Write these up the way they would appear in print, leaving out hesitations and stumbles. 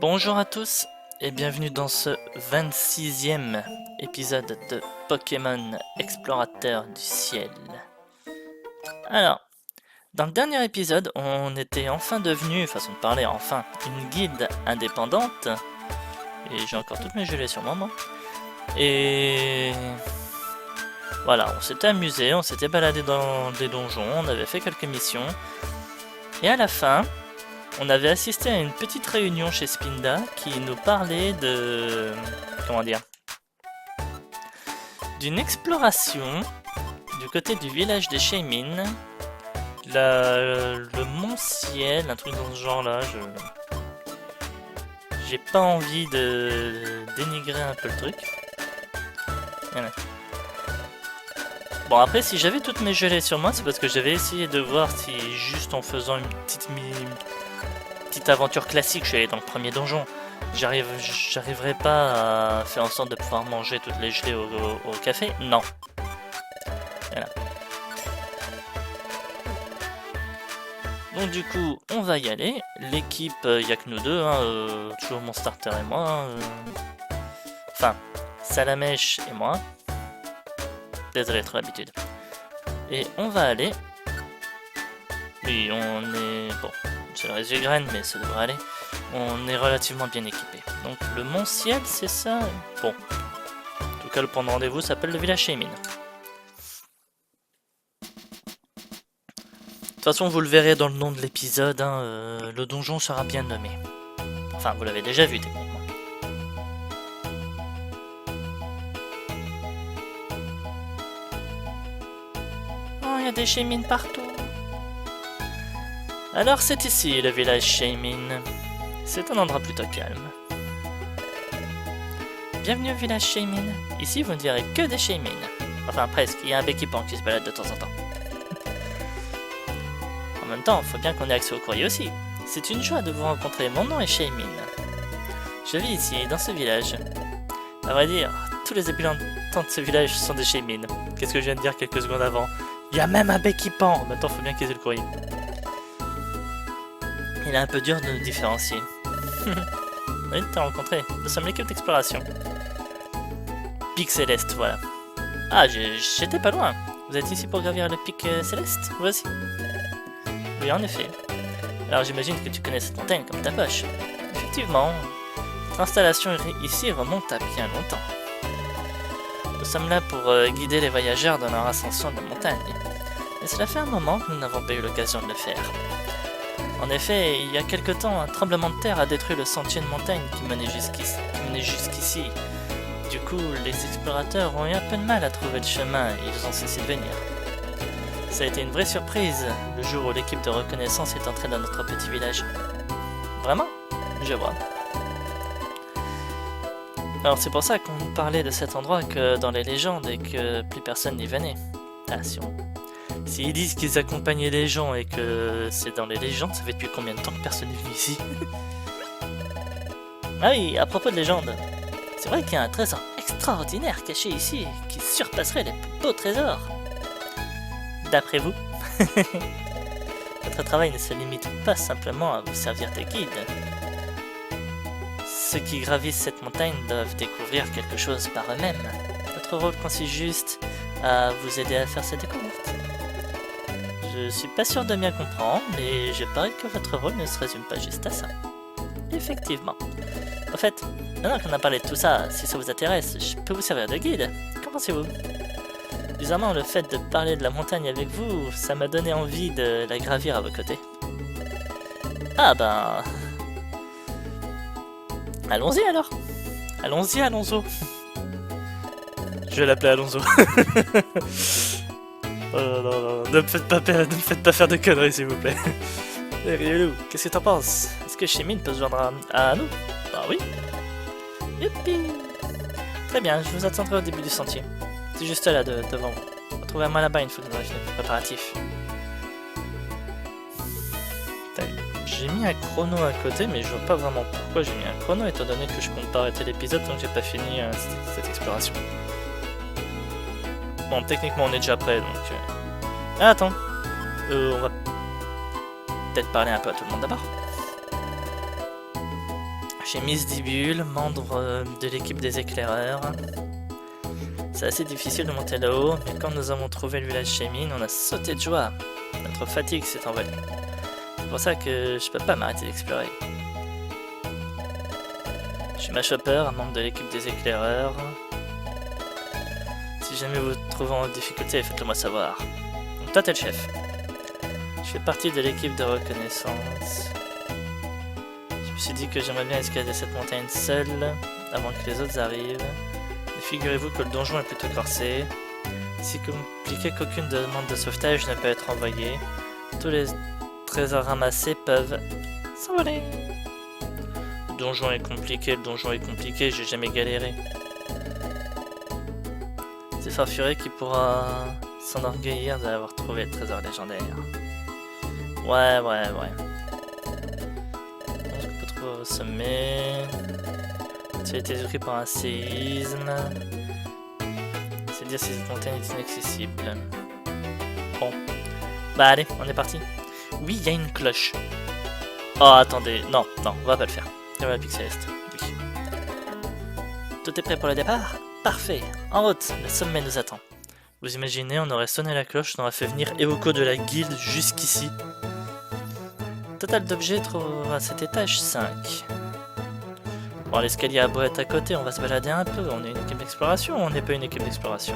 Bonjour à tous et bienvenue dans ce 26e épisode de Pokémon Explorateur du Ciel. Alors, dans le dernier épisode, on était enfin devenu, façon de parler, enfin, une guilde indépendante. Et j'ai encore toutes mes gelées sur moi. Et voilà, on s'était amusé, on s'était baladé dans des donjons, on avait fait quelques missions. Et à la fin, on avait assisté à une petite réunion chez Spinda qui nous parlait de... comment dire, d'une exploration du côté du village des Shaymin, le Mont Ciel, un truc dans ce genre là. J'ai pas envie de dénigrer un peu le truc. Voilà. Bon, après, si j'avais toutes mes gelées sur moi, c'est parce que j'avais essayé de voir si juste en faisant une petite aventure classique, je suis allé dans le premier donjon, j'arriverai pas à faire en sorte de pouvoir manger toutes les gelées au café. Non. Voilà. Donc du coup, on va y aller. L'équipe, il n'y a que nous deux, hein, toujours mon starter et moi. Enfin, Salamèche et moi. Désolé, trop l'habitude. Et on va aller. Oui, on est... Bon, c'est le reste des graines, mais ça devrait aller. On est relativement bien équipé. Donc le Mont Ciel, c'est ça? Bon. En tout cas, le point de rendez-vous s'appelle le village Shaymin. De toute façon, vous le verrez dans le nom de l'épisode, hein, le donjon sera bien nommé. Enfin, vous l'avez déjà vu, techniquement. Oh, il y a des Shaymin partout. Alors, c'est ici, le village Shaymin. C'est un endroit plutôt calme. Bienvenue au village Shaymin. Ici, vous ne verrez que des Shaymin. Enfin, presque, il y a un Béquipan qui se balade de temps en temps. En même temps, faut bien qu'on ait accès au courrier aussi. C'est une joie de vous rencontrer, mon nom est Shaymin. Je vis ici, dans ce village. À vrai dire, tous les habitants de ce village sont des Shaymin. Qu'est-ce que je viens de dire quelques secondes avant? Il y a même un Béquipan. Maintenant, faut bien qu'ils aient le courrier. Il est un peu dur de nous différencier. Oui, t'as rencontré. Nous sommes l'équipe d'exploration. Pic Céleste, voilà. Ah, j'étais pas loin. Vous êtes ici pour gravir le pic Céleste, vous aussi? Oui, en effet. Alors j'imagine que tu connais cette montagne comme ta poche. Effectivement, notre installation ici remonte à bien longtemps. Nous sommes là pour guider les voyageurs dans leur ascension de la montagne. Mais cela fait un moment que nous n'avons pas eu l'occasion de le faire. En effet, il y a quelque temps, un tremblement de terre a détruit le sentier de montagne qui menait jusqu'ici. Du coup, les explorateurs ont eu un peu de mal à trouver le chemin et ils ont cessé de venir. Ça a été une vraie surprise le jour où l'équipe de reconnaissance est entrée dans notre petit village. Vraiment? Je vois. Alors c'est pour ça qu'on parlait de cet endroit que dans les légendes et que plus personne n'y venait. Ah, s'ils disent qu'ils accompagnaient les gens et que c'est dans les légendes, ça fait depuis combien de temps que personne n'est venu ici? Ah oui, à propos de légendes, c'est vrai qu'il y a un trésor extraordinaire caché ici qui surpasserait les plus beaux trésors. D'après vous? Votre travail ne se limite pas simplement à vous servir de guide. Ceux qui gravissent cette montagne doivent découvrir quelque chose par eux-mêmes. Votre rôle consiste juste à vous aider à faire cette découverte. Je suis pas sûr de bien comprendre, mais je parie que votre rôle ne se résume pas juste à ça. Effectivement. En fait, maintenant qu'on a parlé de tout ça, si ça vous intéresse, je peux vous servir de guide. Qu'en pensez-vous? Bizarrement, le fait de parler de la montagne avec vous, ça m'a donné envie de la gravir à vos côtés. Ah ben... Allons-y alors. Allons-y, Alonso. Je vais l'appeler Alonso. Oh non, non, non, ne me faites pas faire de conneries s'il vous plaît. Hey, Ryolu, qu'est-ce que t'en penses? Est-ce que Shaymin peut se joindre à nous? Bah oui. Youpi. Très bien, je vous attendrai au début du sentier. C'est juste là, devant vous. Retrouvez-moi là-bas une fois que vous aurez fini le préparatif. J'ai mis un chrono à côté, mais je vois pas vraiment pourquoi j'ai mis un chrono, étant donné que je compte pas arrêter l'épisode tant que j'ai pas fini cette exploration. Bon, techniquement on est déjà prêt, donc... Ah, attends. On va peut-être parler un peu à tout le monde d'abord. j'ai Miss Dibule, membre de l'équipe des éclaireurs. C'est assez difficile de monter là-haut, mais quand nous avons trouvé le village Chemin, on a sauté de joie. Notre fatigue s'est envolée. C'est pour ça que je peux pas m'arrêter d'explorer. Je suis Mashhopper, un membre de l'équipe des éclaireurs. Si jamais vous vous trouvez en difficulté, faites-le moi savoir. Donc toi t'es le chef. Je fais partie de l'équipe de reconnaissance. Je me suis dit que j'aimerais bien escalader cette montagne seule avant que les autres arrivent. Et figurez-vous que le donjon est plutôt corsé. Si compliqué qu'aucune demande de sauvetage ne peut être envoyée, tous les trésors ramassés peuvent s'envoler. Le donjon est compliqué, j'ai jamais galéré. C'est Farfuret qui pourra s'enorgueillir d'avoir trouvé le trésor légendaire. Ouais. On peut trouver au sommet. Tu as été détruit par un séisme. C'est dire si cette montagne est inaccessible. Bon. Bah allez, on est parti. Oui, il y a une cloche. Oh, attendez. Non, on va pas le faire. Il y a la Pic Céleste. Oui. Tout est prêt pour le départ? Parfait. En route, le sommet nous attend. Vous imaginez, on aurait sonné la cloche, on aurait fait venir Eoko de la guilde jusqu'ici. Total d'objets trouvera à cet étage 5. Bon, l'escalier à beau être à côté, on va se balader un peu. On est une équipe d'exploration ou on n'est pas une équipe d'exploration?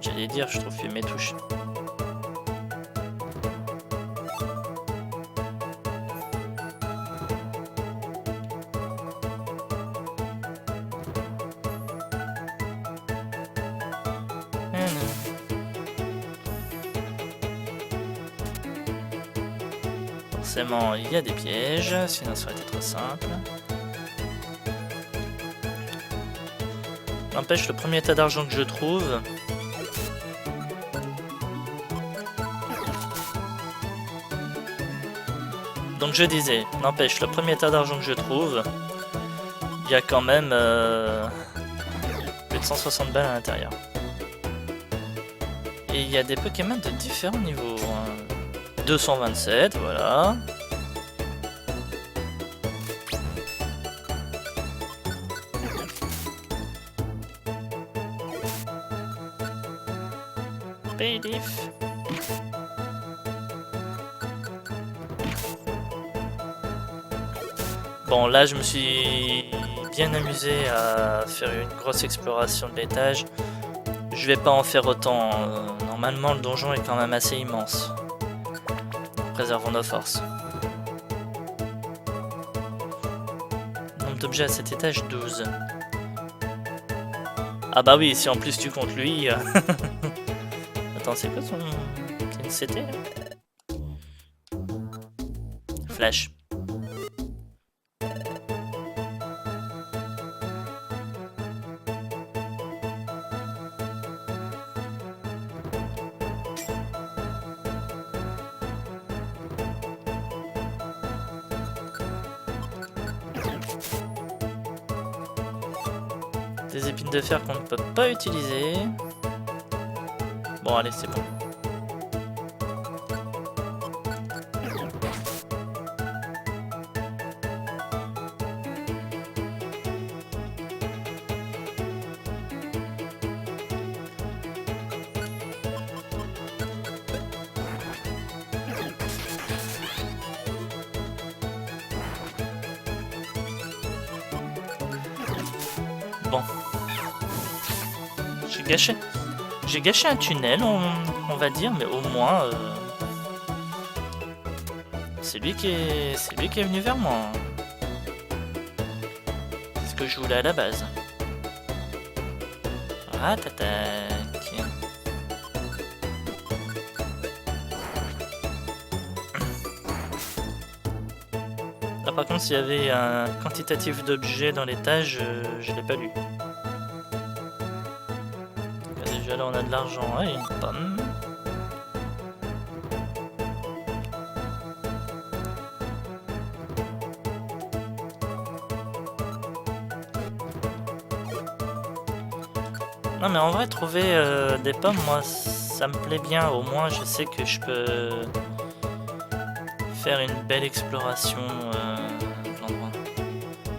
J'allais dire, je trouve plus mes touches. Forcément, il y a des pièges, sinon ça aurait été trop simple. N'empêche, le premier tas d'argent que je trouve... Donc je disais, n'empêche, le premier tas d'argent que je trouve, il y a quand même plus de 160 balles à l'intérieur. Et il y a des Pokémon de différents niveaux. 227, voilà. Bailiff. Bon, là je me suis bien amusé à faire une grosse exploration de l'étage. Je vais pas en faire autant. Normalement, le donjon est quand même assez immense. Préservons nos forces. Nombre d'objets à cet étage 12. Ah bah oui, si en plus tu comptes lui... Attends, c'est quoi son... C'est une CT là? Flash. Des épines de fer qu'on ne peut pas utiliser. Bon, allez, c'est bon. Bon. J'ai gâché un tunnel, on va dire, mais au moins... c'est lui qui est venu vers moi. C'est ce que je voulais à la base. Ratatac. Là par contre, s'il y avait un quantitatif d'objets dans l'étage, je l'ai pas lu. Déjà là on a de l'argent et une pomme. Non mais en vrai trouver des pommes, moi ça me plaît bien, au moins je sais que je peux faire une belle exploration de l'endroit.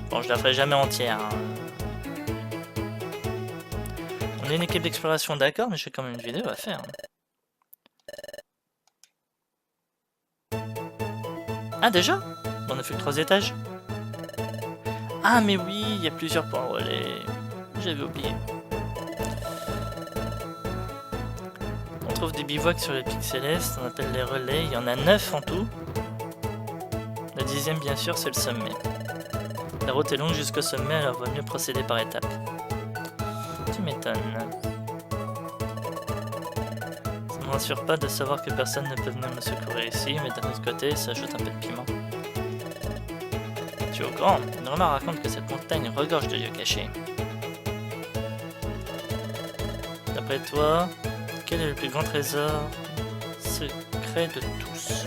Bon, je la ferai jamais entière. Hein. On est une équipe d'exploration, d'accord, mais j'ai quand même une vidéo à faire. Ah, déjà? On a fait que 3 étages? Ah, mais oui, il y a plusieurs points relais. J'avais oublié. On trouve des bivouacs sur les pics célestes, on appelle les relais. Il y en a 9 en tout. Le 10e, bien sûr, c'est le sommet. La route est longue jusqu'au sommet, alors vaut mieux procéder par étapes. Tu m'étonnes. Ça me rassure pas de savoir que personne ne peut venir me secourir ici, mais d'un autre côté, ça ajoute un peu de piment. Tu es au courant? Norma raconte que cette montagne regorge de lieux cachés. D'après toi, quel est le plus grand trésor secret de tous?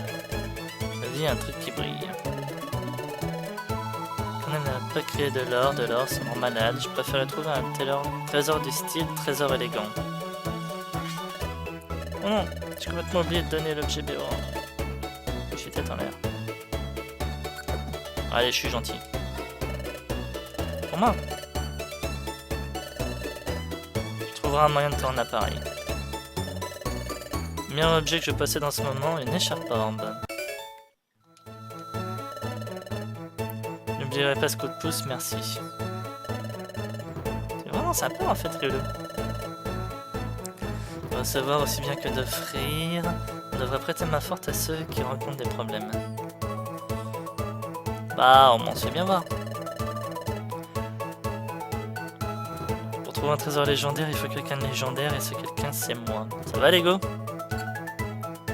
La vie est un truc qui brille. Quand on n'a pas créé de l'or, ça me rend malade. Je préférais trouver un trésor du style, trésor élégant. Oh non, j'ai complètement oublié de donner l'objet BO. Je suis tête en l'air. Allez, je suis gentil. Pour moi. Tu trouveras un moyen de te rendre appareil. Le meilleur objet que je possède en ce moment, une écharpe-orbe. N'oublierai pas ce coup de pouce, merci. C'est vraiment sympa en fait, Riolo. Recevoir aussi bien que d'offrir. On devrait prêter main forte à ceux qui rencontrent des problèmes. Bah, au moins on se fait bien voir. Pour trouver un trésor légendaire, il faut quelqu'un de légendaire et ce quelqu'un c'est moi. Ça va Lego?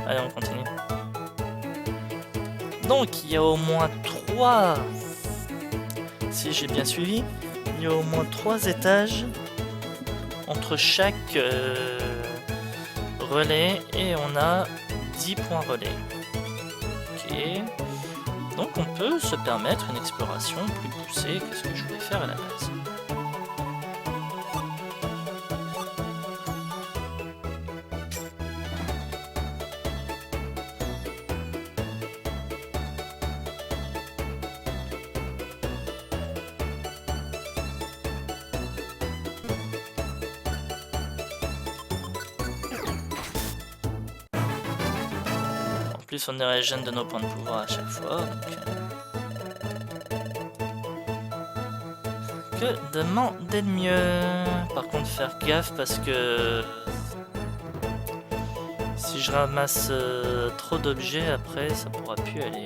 Allez, on continue. Donc, il y a au moins 3... Si j'ai bien suivi, il y a au moins 3 étages entre chaque relais et on a 10 points relais. Ok. Donc on peut se permettre une exploration plus poussée que ce que je voulais faire à la base. En plus on est régène de nos points de pouvoir à chaque fois, donc... Que demander de mieux? Par contre faire gaffe parce que... Si je ramasse trop d'objets après, ça pourra plus aller.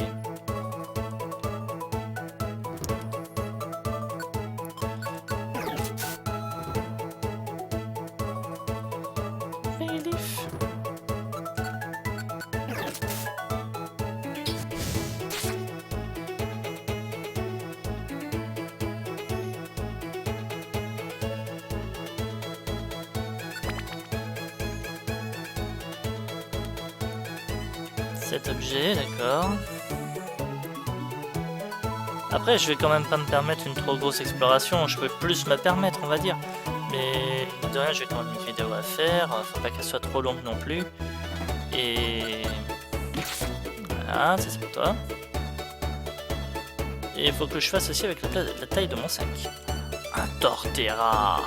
Cet objet, d'accord. Après, je vais quand même pas me permettre une trop grosse exploration. Je peux plus me permettre, on va dire. Mais de rien, j'ai quand même une vidéo à faire. Faut pas qu'elle soit trop longue non plus. Et voilà, ça c'est pour toi. Et il faut que je fasse aussi avec la taille de mon sac. Un Torterra.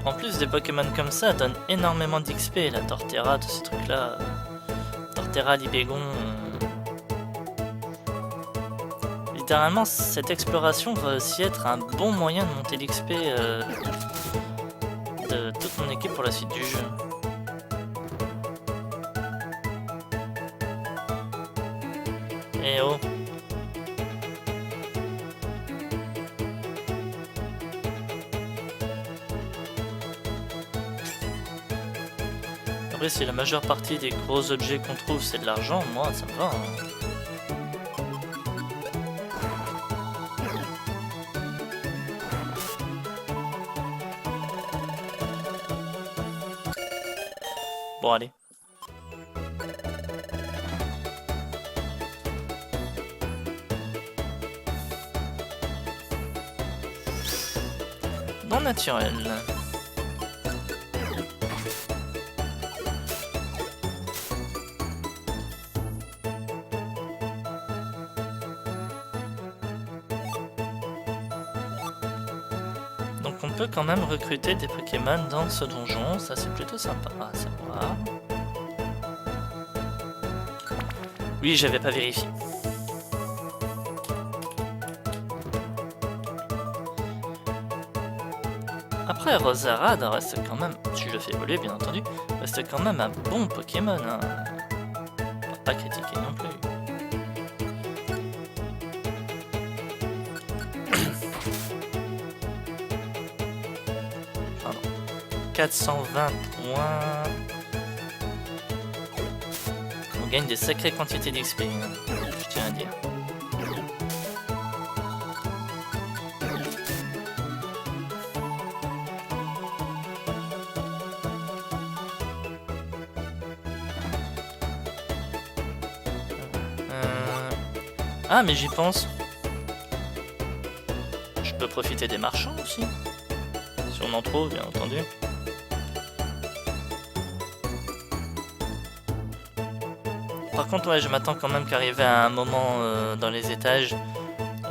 En plus, des Pokémon comme ça donnent énormément d'XP, la Torterra, tous ces trucs-là. Torterra, Libégon. Littéralement, cette exploration va aussi être un bon moyen de monter l'XP de toute mon équipe pour la suite du jeu. Eh oh! Après, si la majeure partie des gros objets qu'on trouve c'est de l'argent, moi ça me va. Hein. Bon allez. non naturel. Donc on peut quand même recruter des Pokémon dans ce donjon, ça c'est plutôt sympa à savoir. Oui, j'avais pas vérifié. Après, Roserade reste quand même, si je le fais évoluer bien entendu, reste quand même un bon Pokémon. Hein. Pas critiquer non plus. Pardon. 420 points. On gagne des sacrées quantités d'XP, hein, je tiens à dire. Ah, mais j'y pense. Je peux profiter des marchands aussi. Si on en trouve, bien entendu. Par contre, ouais, je m'attends quand même qu'arriver à un moment dans les étages,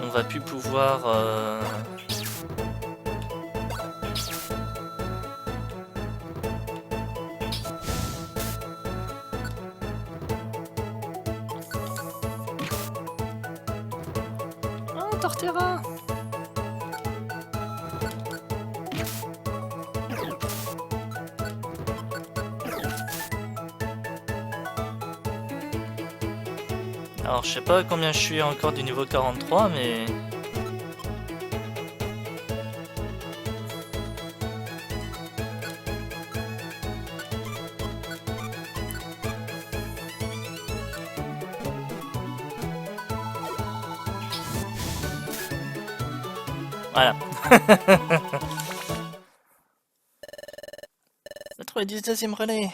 on va plus pouvoir... Oh, Torterra! Alors, je sais pas combien je suis encore du niveau 43, mais... Voilà. On a trouvé le 19e relais.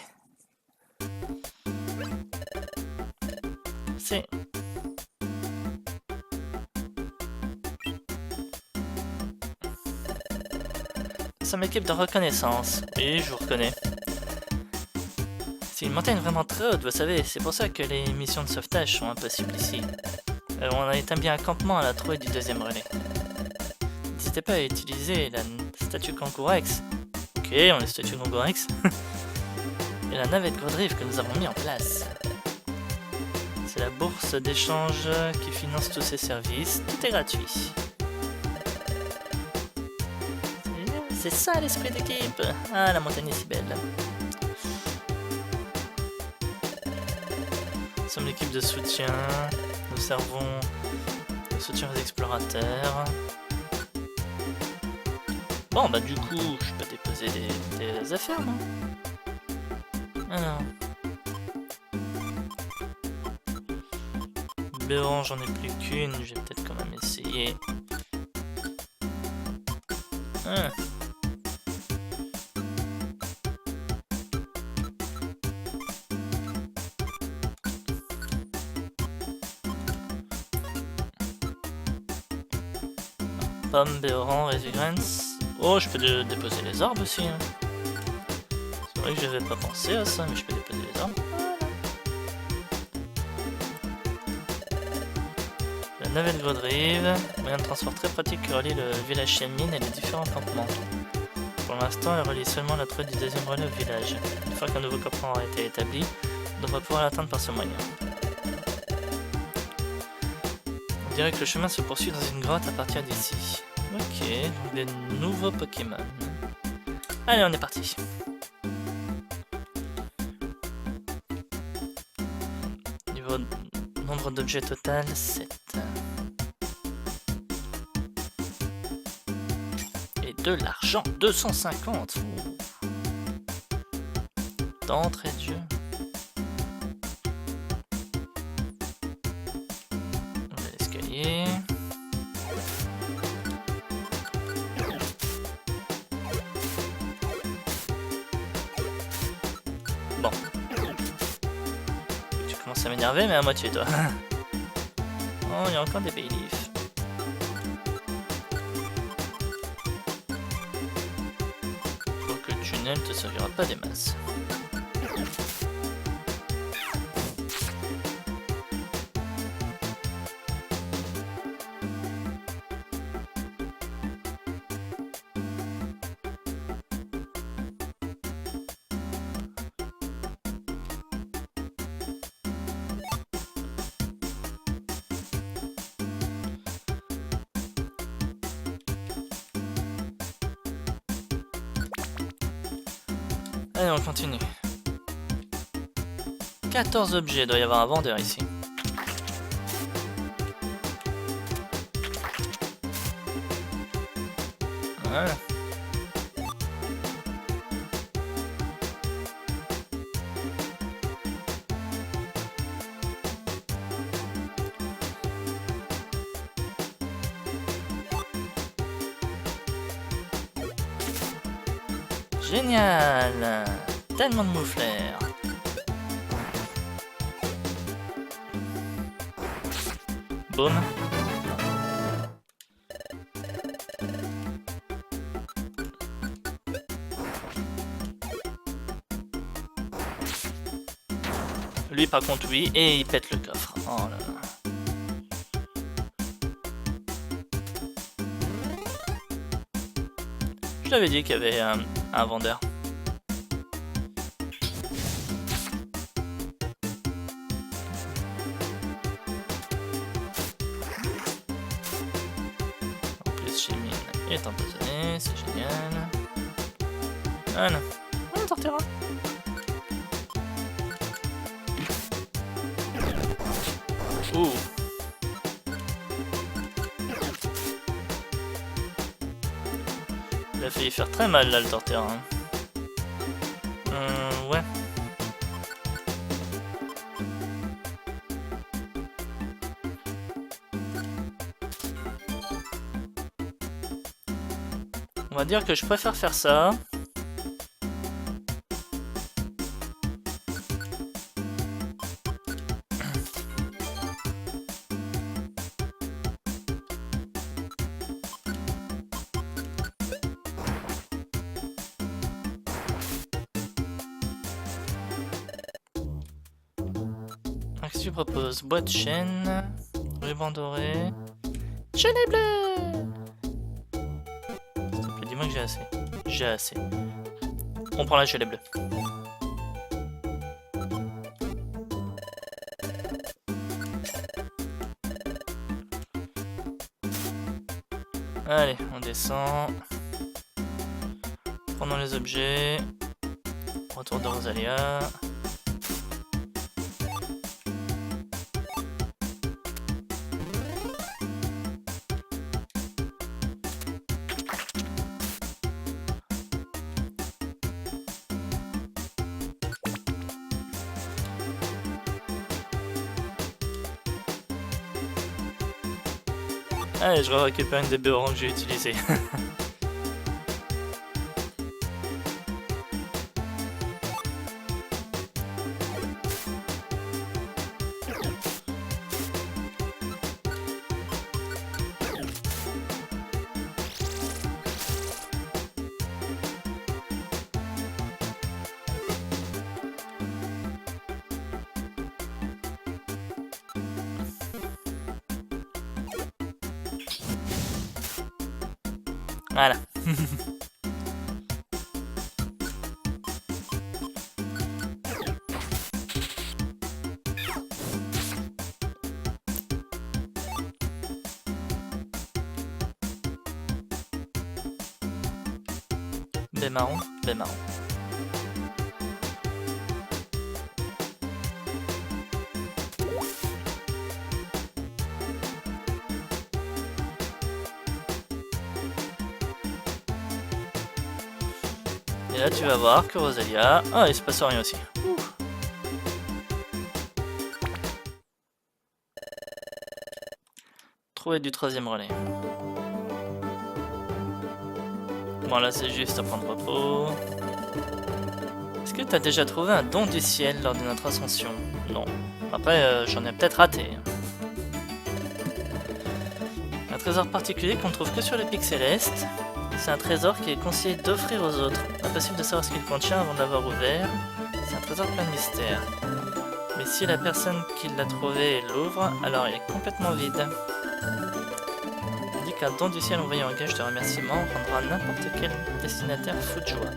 C'est... C'est une équipe de reconnaissance. Oui, je vous reconnais. C'est une montagne vraiment très haute, vous savez. C'est pour ça que les missions de sauvetage sont impossibles ici. On a établi un campement à la trouée du 2e relais. N'hésitez pas à utiliser la statue Kangourex. Ok, on est statue Kangourex. Et la navette Godrive que nous avons mis en place. C'est la bourse d'échange qui finance tous ces services. Tout est gratuit. C'est ça l'esprit d'équipe. Ah, la montagne est si belle. Nous sommes l'équipe de soutien. Nous servons de soutien aux explorateurs. Bon, bah du coup, je peux déposer des affaires, non? Alors... Béron, j'en ai plus qu'une, je vais peut-être quand même essayer. Ah. Pomme, Béron, Résigrance. Oh, je peux déposer les orbes aussi. Hein. C'est vrai que j'avais pas pensé à ça, mais je peux déposer les orbes. La navette Godrive, moyen de transport très pratique qui relie le village Shenmin et les différents campements. Pour l'instant, elle relie seulement la trouée du 2e relais au village. Une fois qu'un nouveau campement aura été établi, on devrait pouvoir l'atteindre par ce moyen. On dirait que le chemin se poursuit dans une grotte à partir d'ici. Ok, donc des nouveaux Pokémon. Allez, on est parti. Niveau nombre d'objets total, 7. Et de l'argent, 250. D'entrée de jeu. On va l'escalier. Bon. Tu commences à m'énerver, mais à moitié, toi. Oh, il y a encore des Bayleaf. tunnel te servira pas des masses. Allez, on continue. 14 objets, il doit y avoir un vendeur ici. Voilà. Génial! Tellement de moufleurs. Boum. Lui par contre oui, et il pète le coffre. Oh là là. Je t'avais dit qu'il y avait un vendeur. En plus, Chimine est empoisonné, c'est génial. Voilà. On sortira. Ouh. Il a failli faire très mal là le Torterra. Ouais. On va dire que je préfère faire ça. Qu'est-ce que tu proposes? Boîte de chaîne, ruban doré, chaîne bleue. S'il te plaît, dis-moi que j'ai assez. J'ai assez. On prend la chaîne bleue. Allez, on descend. Prenons les objets. Retour de Rosalia. Allez, je récupère une des béorans que j'ai utilisé. Voilà. Baie marron, baie marron. Et là tu vas voir que Rosalia... Ah, il se passe rien aussi. Trouver du troisième relais. Bon là c'est juste à prendre repos. Est-ce que tu as déjà trouvé un don du ciel lors de notre ascension? Non. Après j'en ai peut-être raté. Un trésor particulier qu'on trouve que sur les pics célestes. C'est un trésor qui est conseillé d'offrir aux autres. Impossible de savoir ce qu'il contient avant de l'avoir ouvert. C'est un trésor plein de mystères. Mais si la personne qui l'a trouvé l'ouvre, alors il est complètement vide. On dit qu'un don du ciel envoyé en gage de remerciement rendra n'importe quel destinataire fou de joie.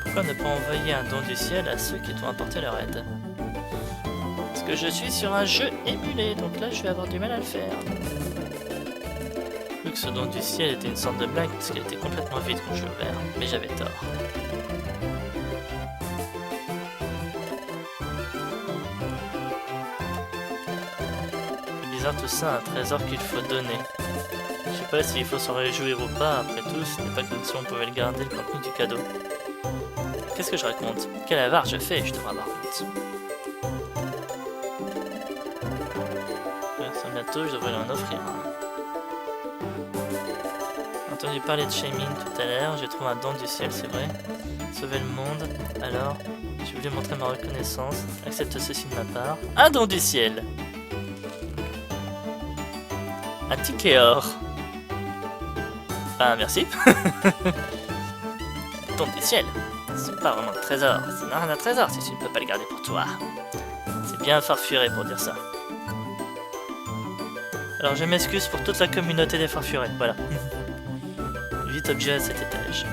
Pourquoi ne pas envoyer un don du ciel à ceux qui t'ont apporté leur aide? Parce que je suis sur un jeu émulé, donc là je vais avoir du mal à le faire. Vu que ce don du ciel était une sorte de blague, parce qu'il était complètement vide quand je l'ai ouvert, mais j'avais tort. C'est bizarre tout ça, un trésor qu'il faut donner. Je sais pas s'il faut s'en réjouir ou pas, après tout, ce n'est pas comme si on pouvait le garder le contenu du cadeau. Qu'est-ce que je raconte? Quel avare je fais, je devrais avoir honte. Bientôt, je devrais en offrir un. J'ai entendu parler de shaming tout à l'heure, j'ai trouvé un don du ciel, c'est vrai. Sauver le monde, alors, j'ai voulu montrer ma reconnaissance. Accepte ceci de ma part. Un don du ciel! Un ticket or. Ah, merci. Don du ciel. C'est pas vraiment un trésor. C'est rien un trésor si tu ne peux pas le garder pour toi. C'est bien farfuré pour dire ça. Alors je m'excuse pour toute la communauté des farfurés, voilà. 8 objets à cet étage.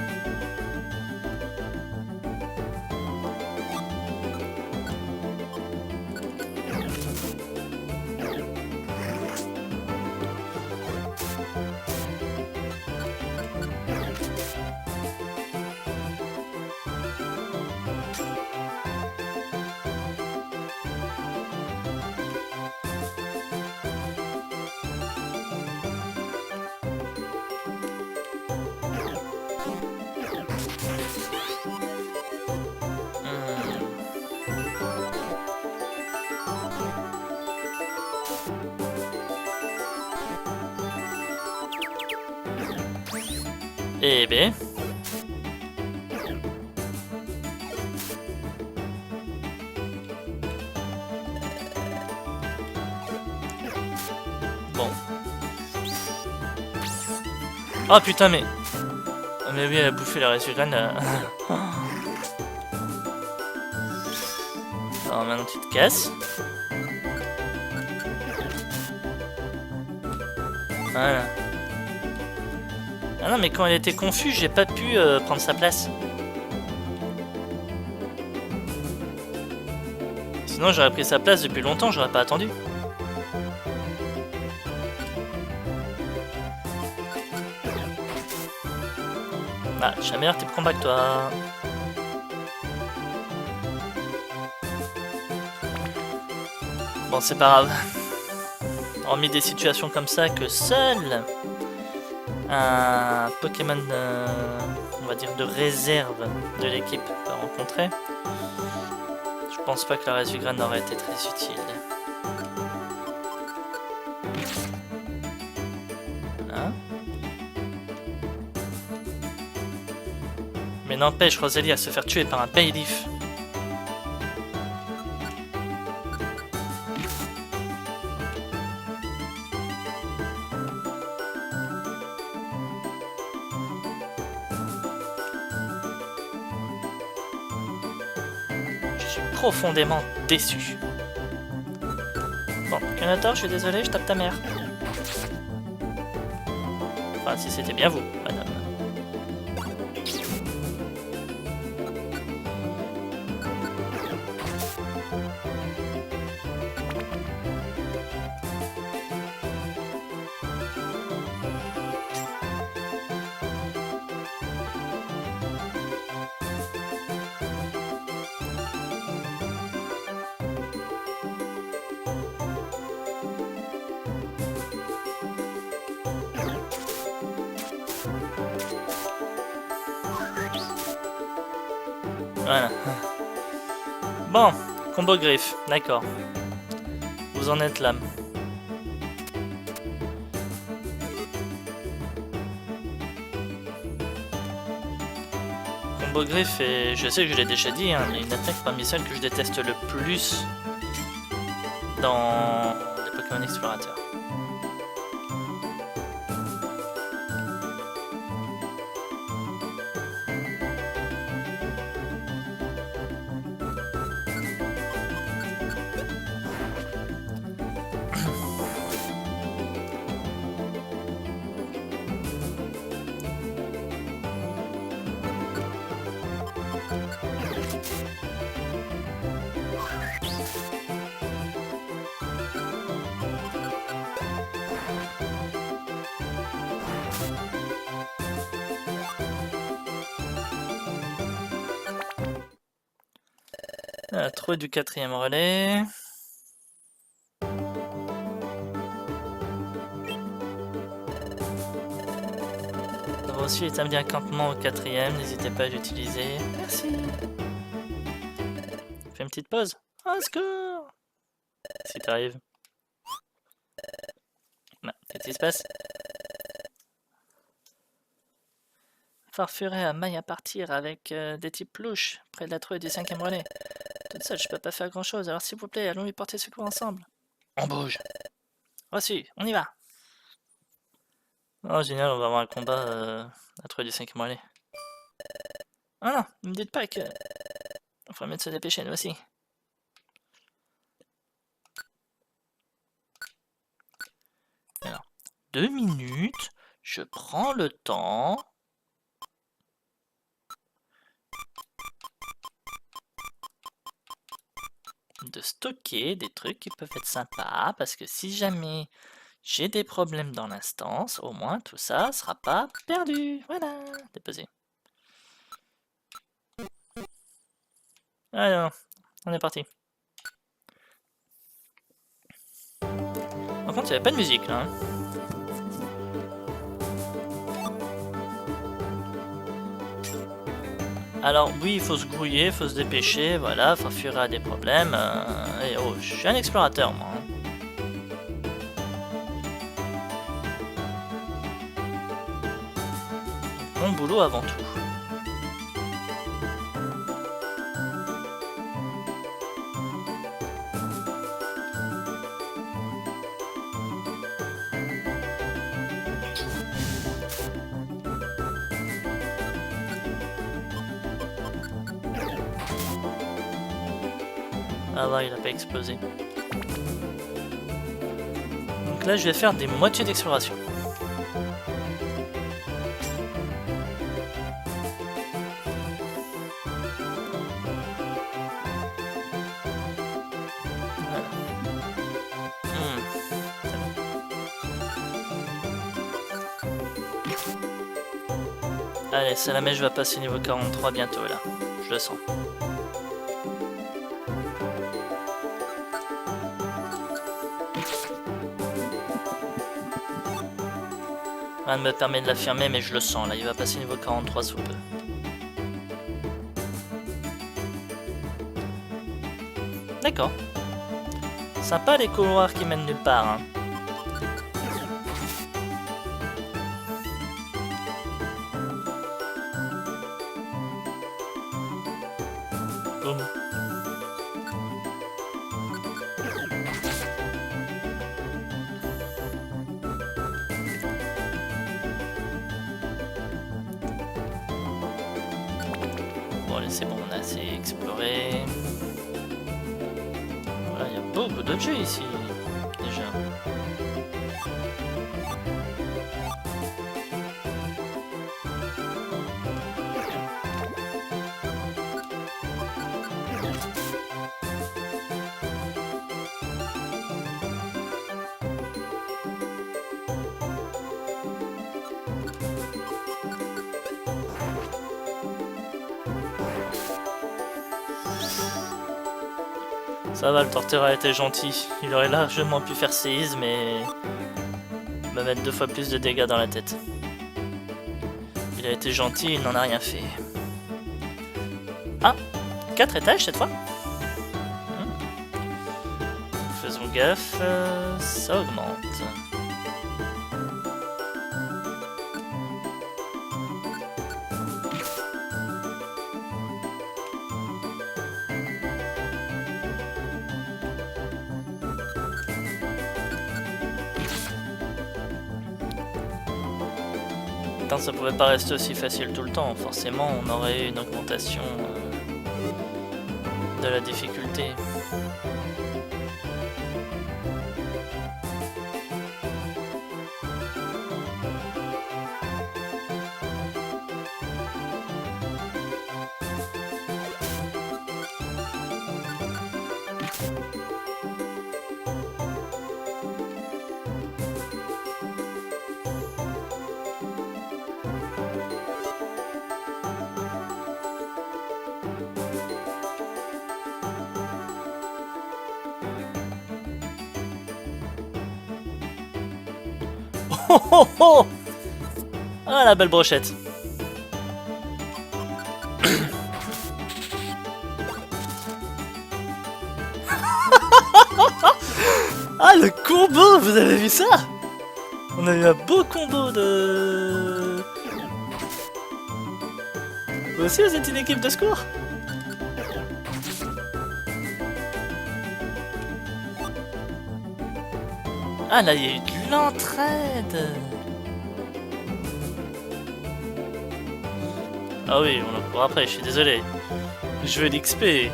Eh ben. Bon. Oh putain mais... Ah mais oui, elle a bouffé la résurgène. Alors maintenant tu te casses. Voilà. Ah non mais quand elle était confuse, j'ai pas pu prendre sa place. Sinon j'aurais pris sa place depuis longtemps, j'aurais pas attendu. Ah, j'ai meilleur type combat que toi. Bon c'est pas grave. Hormis des situations comme ça que seul un Pokémon, on va dire, de réserve de l'équipe peut rencontrer, je pense pas que la Rezugrane aurait été très utile. Voilà. Mais n'empêche Rosalie à se faire tuer par un Bailiff. Profondément déçu. Bon, Kanator, je suis désolé, je tape ta mère. Enfin, si c'était bien vous, madame. Voilà. Bon, combo griffe, d'accord. Vous en êtes là. Combo griffe, et je sais que je l'ai déjà dit, hein, une attaque parmi celles que je déteste le plus dans les Pokémon explorateurs. Trouver du 4e relais. Nous avons aussi établi un campement au 4e, n'hésitez pas à l'utiliser. Merci. Fais une petite pause. Oh, secours. Si t'arrives. Qu'est-ce qui se passe? Farfuret à maille à partir avec des types louches près de la trouée du 5e relais. Toute seule, je peux pas faire grand chose, alors s'il vous plaît, allons lui porter secours ensemble. On bouge. Reçu, on y va. Oh génial, on va avoir un combat à la trouée du 5e relais. Ah non, ne me dites pas que... On ferait mieux de se dépêcher, nous aussi. Alors, 2 minutes, je prends le temps... de stocker des trucs qui peuvent être sympas, parce que si jamais j'ai des problèmes dans l'instance, au moins tout ça sera pas perdu. Voilà, déposé. Alors, on est parti. Par contre, il n'y avait pas de musique là. Hein. Alors oui, il faut se grouiller, il faut se dépêcher, voilà, Farfuret a des problèmes. Et oh, je suis un explorateur moi. Hein. Mon boulot avant tout. Ah ouais, il a pas explosé. Donc là, je vais faire des moitiés d'exploration. Voilà. Allez, Salamèche va passer niveau 43 bientôt là. Je le sens. Rien ne me permet de l'affirmer, mais je le sens là, il va passer niveau 43 sous peu. D'accord. Sympa les couloirs qui mènent nulle part. Hein. Boum. Bon allez, c'est bon, on a assez exploré. Voilà, il y a beaucoup d'autres jeux ici, déjà. Ça va, le Torterra a été gentil. Il aurait largement pu faire séisme et me mettre 2 fois plus de dégâts dans la tête. Il a été gentil, il n'en a rien fait. Ah, 4 étages cette fois. Faisons gaffe, ça augmente. Ça pouvait pas rester aussi facile tout le temps, forcément on aurait eu une augmentation de la difficulté. Oh oh oh! Ah la belle brochette. Ah le combo, vous avez vu ça? On a eu un beau combo de... Vous aussi vous êtes une équipe de secours? Ah là il y a eu de l'entraide. Ah oui, on en court après, je suis désolé. Je veux l'XP.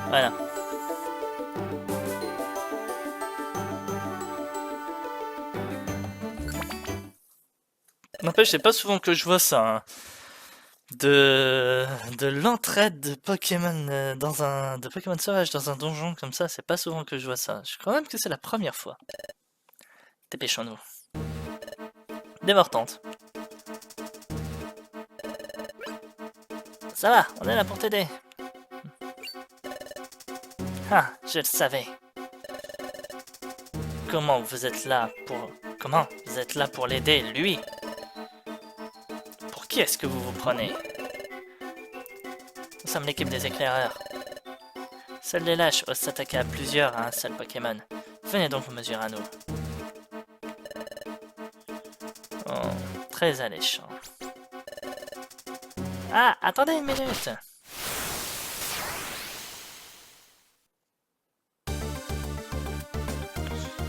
Voilà. N'empêche, c'est pas souvent que je vois ça, hein. De l'entraide de Pokémon de Pokémon sauvage dans un donjon comme ça, c'est pas souvent que je vois ça. Je crois même que c'est la première fois. Dépêchons-nous. Démortante. Ça va, on est là pour t'aider. Ah, je le savais. Comment vous êtes là pour l'aider, lui? Pour qui est-ce que vous vous prenez? Nous sommes l'équipe des éclaireurs. Seuls les lâches osent s'attaquer à plusieurs à un seul Pokémon. Venez donc vous mesurer à nous. Oh, très alléchant. Ah, attendez une minute!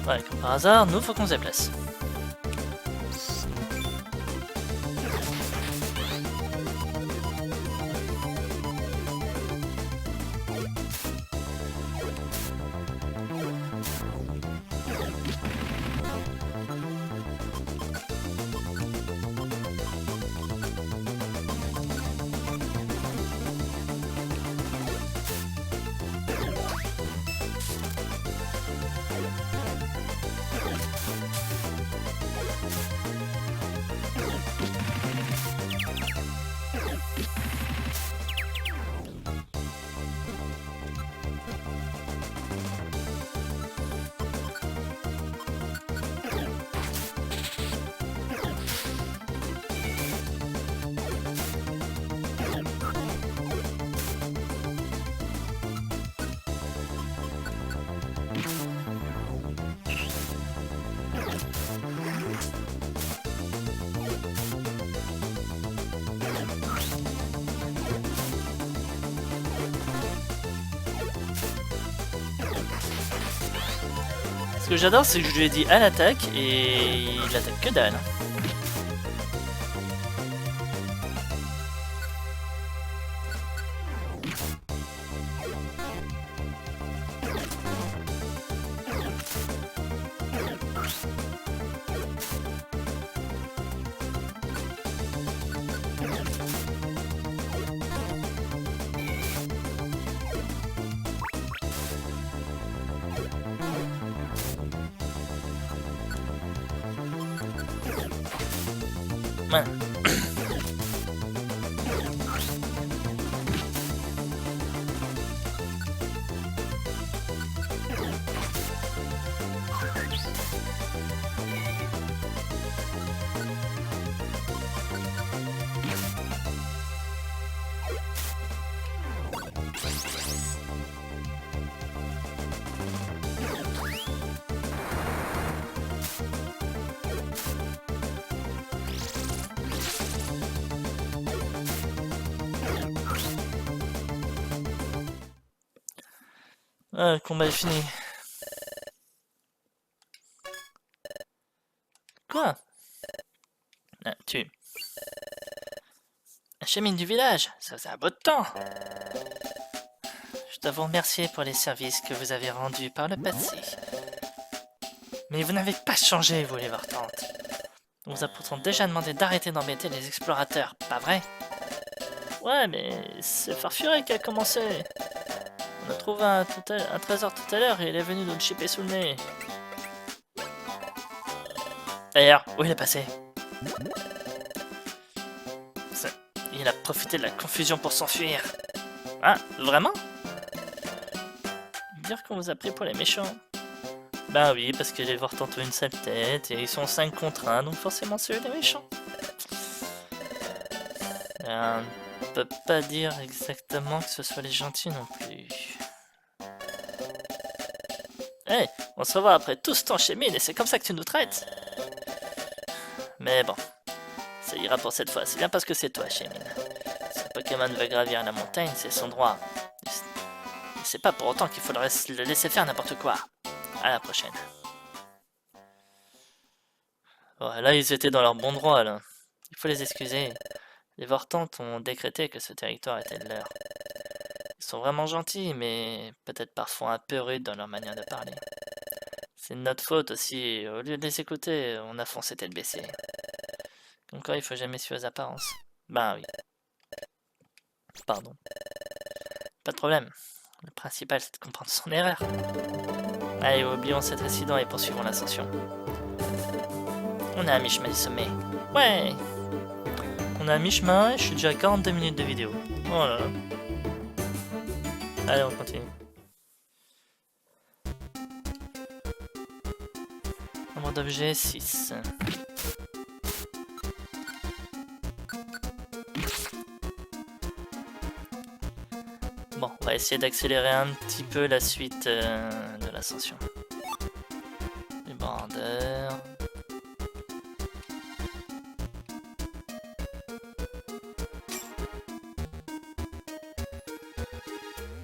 Ouais, comme par hasard, nous faut qu'on se déplace. Ce que j'adore, c'est que je lui ai dit à l'attaque et il attaque que dalle. Ouais. Ah, le combat est fini. Quoi? Ah, tu... La chemine du village, ça faisait un bout de temps. Je dois vous remercier pour les services que vous avez rendus par le passé. Mais vous n'avez pas changé, vous les Vortantes. On vous a pourtant déjà demandé d'arrêter d'embêter les explorateurs, pas vrai? Ouais, mais c'est Farfuret qui a commencé. On a trouvé un trésor tout à l'heure et il est venu nous chipper sous le nez. D'ailleurs, où il est passé? Il a profité de la confusion pour s'enfuir. Ah, vraiment? Dire qu'on vous a pris pour les méchants. Bah oui, parce que les Vortants ont une sale tête et ils sont 5 contre 1, donc forcément c'est eux les méchants. On peut pas dire exactement que ce soit les gentils non plus. Hey, on se revoit après tout ce temps chez Mine et c'est comme ça que tu nous traites. Mais bon, ça ira pour cette fois, c'est bien parce que c'est toi, Shaymin. Si Pokémon veut gravir la montagne, c'est son droit. Mais c'est pas pour autant qu'il faut le laisser faire n'importe quoi. À la prochaine. Bon, là, ils étaient dans leur bon droit, là. Il faut les excuser. Les Vortants ont décrété que ce territoire était de leur. Ils sont vraiment gentils, mais peut-être parfois un peu rudes dans leur manière de parler. C'est de notre faute aussi. Au lieu de les écouter, on a foncé tête baissée. Comme quoi, il faut jamais suivre aux apparences. Ben oui. Pardon. Pas de problème. Le principal, c'est de comprendre son erreur. Allez, oublions cet incident et poursuivons l'ascension. On est à mi-chemin du sommet. Ouais! On est à mi-chemin et je suis déjà à 42 minutes de vidéo. Oh là là. Allez, on continue. Nombre d'objets, 6. Bon, on va essayer d'accélérer un petit peu la suite de l'ascension. Les bandeurs.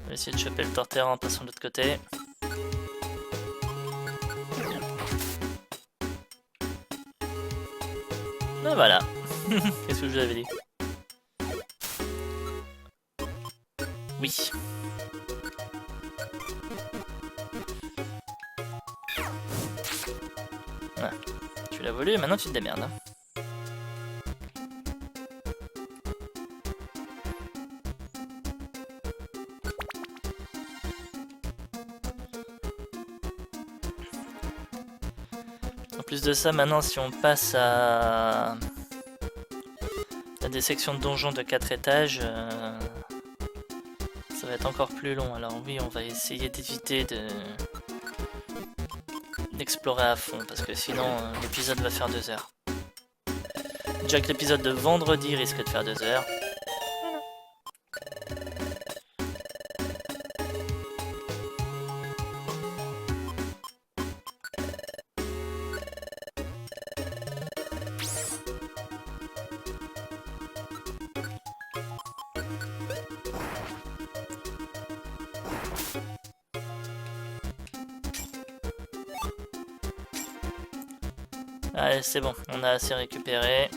On va essayer de choper le Torterra en passant de l'autre côté. Et voilà. Qu'est-ce que je vous avais dit? Oui. Voilà. Tu l'as voulu, maintenant tu te démerdes. Hein. En plus de ça, maintenant si on passe à des sections de donjons de 4 étages, ça va être encore plus long. Alors oui, on va essayer d'éviter d'explorer à fond, parce que sinon l'épisode va faire 2 heures. Déjà que l'épisode de vendredi risque de faire 2 heures. Allez, c'est bon, on a assez récupéré.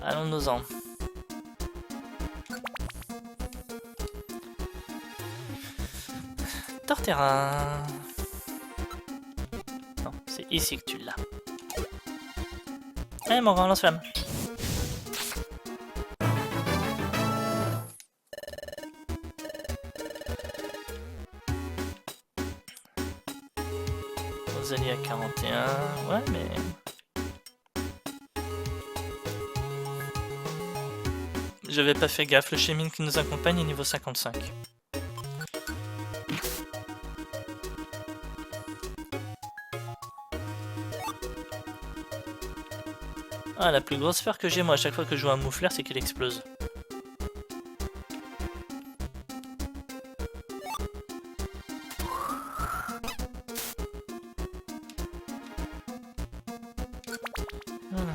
Allons-nous-en. Torterra. Non, c'est ici que tu l'as. Allez, mon grand lance-flamme. Rosalie à 41. Ouais, mais... J'avais pas fait gaffe, le Shaymin qui nous accompagne est niveau 55. Ah, la plus grosse sphère que j'ai moi à chaque fois que je joue un moufleur, c'est qu'il explose. Voilà.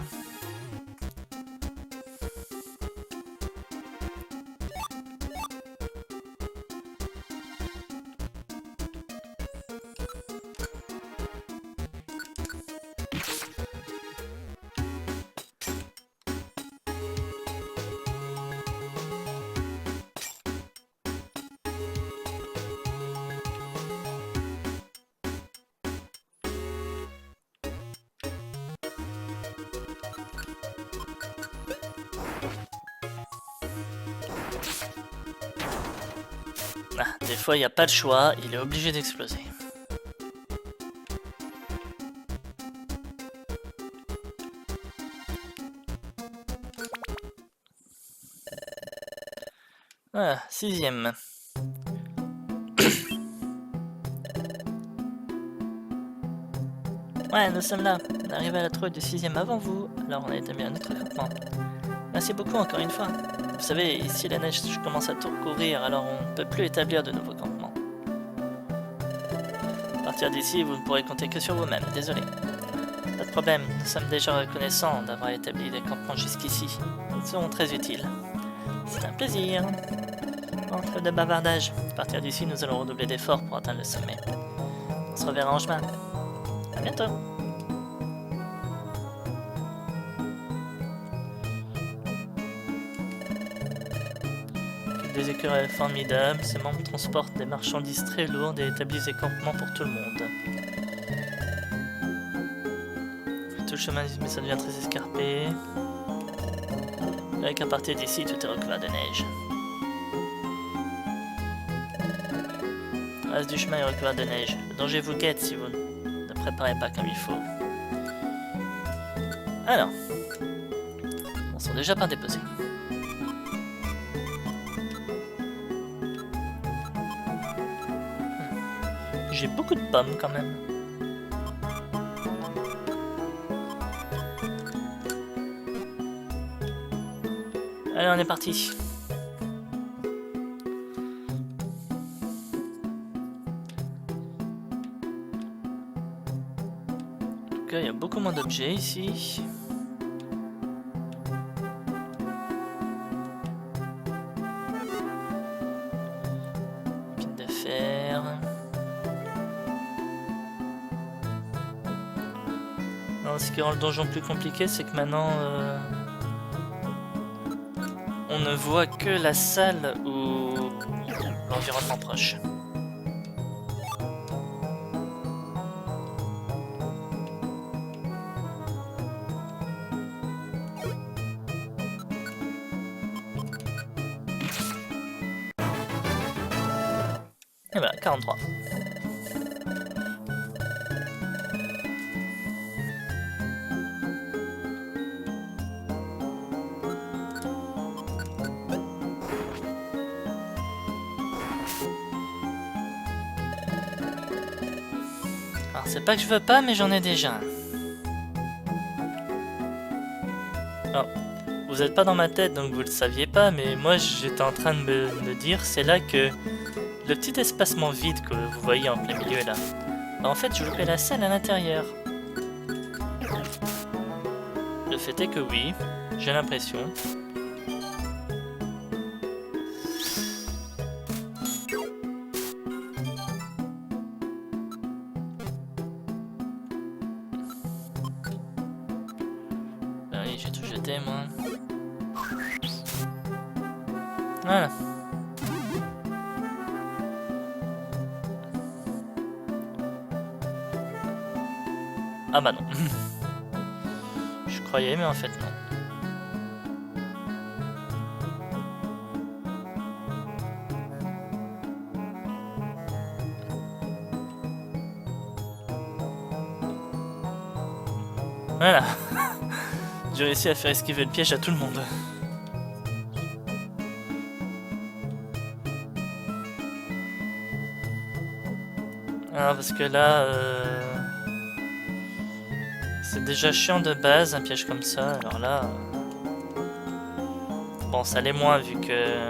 Ah, des fois, il n'y a pas le choix, il est obligé d'exploser. Ah, 6ème. Ouais, nous sommes là. On est arrivé à la trouille du 6ème avant vous, alors on a établi un autre campement. Merci beaucoup encore une fois. Vous savez, ici la neige commence à tout recouvrir, alors on ne peut plus établir de nouveaux campements. À partir d'ici, vous ne pourrez compter que sur vous-même, désolé. Pas de problème, nous sommes déjà reconnaissants d'avoir établi des campements jusqu'ici. Ils seront très utiles. C'est un plaisir. Entre de bavardage. À partir d'ici, nous allons redoubler d'efforts pour atteindre le sommet. On se reverra en chemin. À bientôt. Des écureuils formidables, ces membres transportent des marchandises très lourdes et établissent des campements pour tout le monde. Tout le chemin, mais ça devient très escarpé. Avec à partir d'ici, tout est recouvert de neige. Le reste du chemin est recouvert de neige. Le danger vous guette si vous ne préparez pas comme il faut. Alors, on sont déjà pas déposés. J'ai beaucoup de pommes quand même. Allez, on est parti. En tout cas, il y a beaucoup moins d'objets ici. Pine de fer. Non, ce qui rend le donjon plus compliqué, c'est que maintenant on ne voit que la salle ou l'environnement proche. Et voilà, 43. Alors c'est pas que je veux pas, mais j'en ai déjà un. Alors, vous êtes pas dans ma tête, donc vous le saviez pas, mais moi j'étais en train de me dire, c'est là que le petit espacement vide que vous voyez en plein milieu là, bah, en fait je loupais la salle à l'intérieur. Le fait est que oui, j'ai l'impression. Bah oui, j'ai tout jeté moi. Voilà. Ah bah non. Je croyais, mais en fait non. Voilà. J'ai réussi à faire esquiver le piège à tout le monde. Ah, parce que là, c'est déjà chiant de base, un piège comme ça, alors là... Bon, ça l'est moins vu que...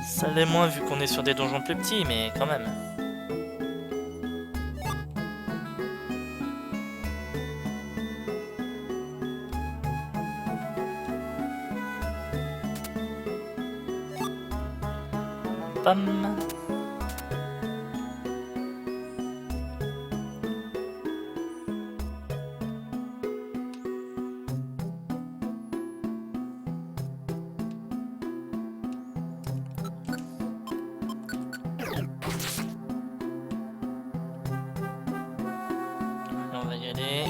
Ça l'est moins vu qu'on est sur des donjons plus petits, mais quand même. Pam. On va y aller.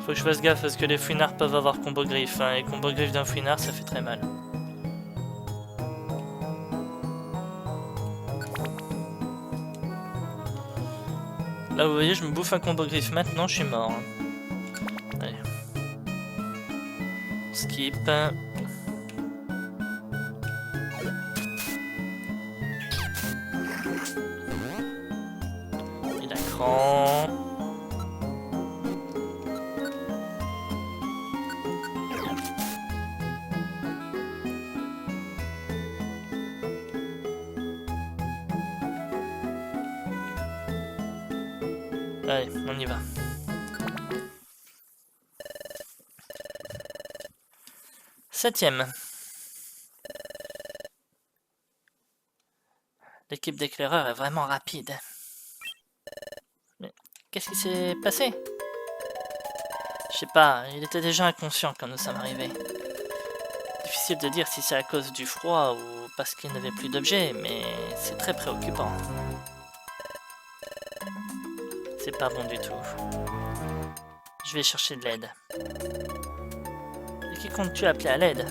Faut que je fasse gaffe parce que les fouinards peuvent avoir combo griffe. Hein, et combo griffe d'un fouinard, ça fait très mal. Là, vous voyez, je me bouffe un combo griffe. Maintenant, je suis mort. Hein. Allez. Skip. Il a cran. Allez, on y va. Septième. L'équipe d'éclaireurs est vraiment rapide. Mais qu'est-ce qui s'est passé? Je sais pas, il était déjà inconscient quand nous sommes arrivés. Difficile de dire si c'est à cause du froid ou parce qu'il n'avait plus d'objets, mais c'est très préoccupant. C'est pas bon du tout. Je vais chercher de l'aide. Et qui comptes-tu appeler à l'aide?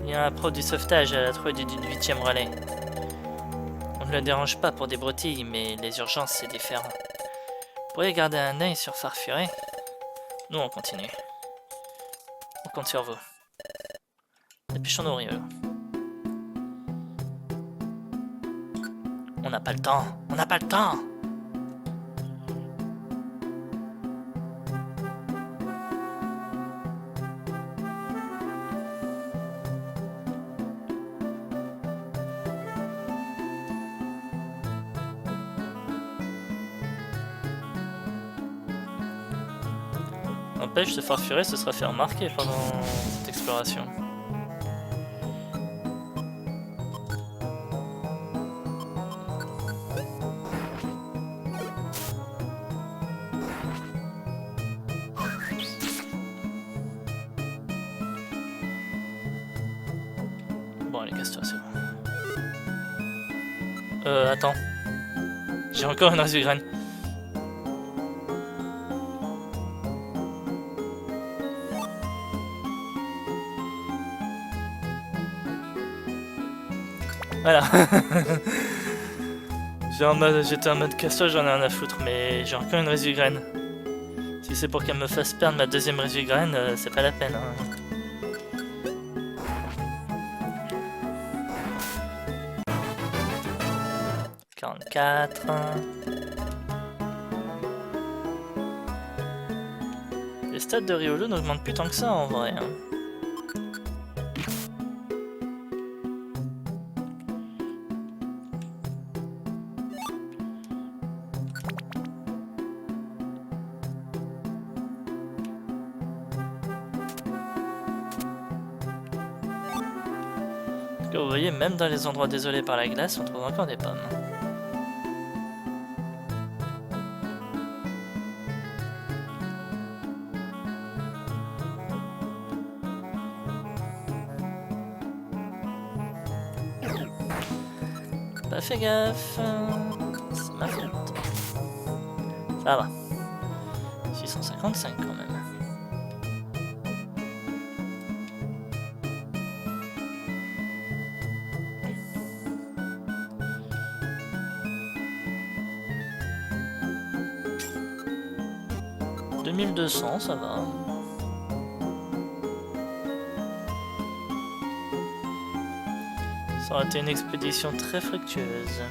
Il y a un pro du sauvetage à la trouée du 8e relais. On ne le dérange pas pour des broutilles, mais les urgences c'est différent. Vous pourriez garder un œil sur Farfuret? Nous on continue. On compte sur vous. Dépêchons-nous, Rio. On n'a pas le temps. On n'a pas le temps. N'empêche, ce Farfuret se sera fait remarquer pendant cette exploration. Bon, allez, casse-toi, c'est bon. Attends. J'ai encore une résugraine. Voilà. J'étais en mode casse-toi, j'en ai rien à foutre, mais j'ai encore une résugraine. Si c'est pour qu'elle me fasse perdre ma deuxième résugraine, c'est pas la peine. Hein. Les stats de Riolu n'augmentent plus tant que ça en vrai. Hein. Vous voyez, même dans les endroits désolés par la glace, on trouve encore des pommes. Pas fait gaffe, c'est ma faute. Ça va. 655 quand même. « 2200, ça va. Ça aurait été une expédition très fructueuse.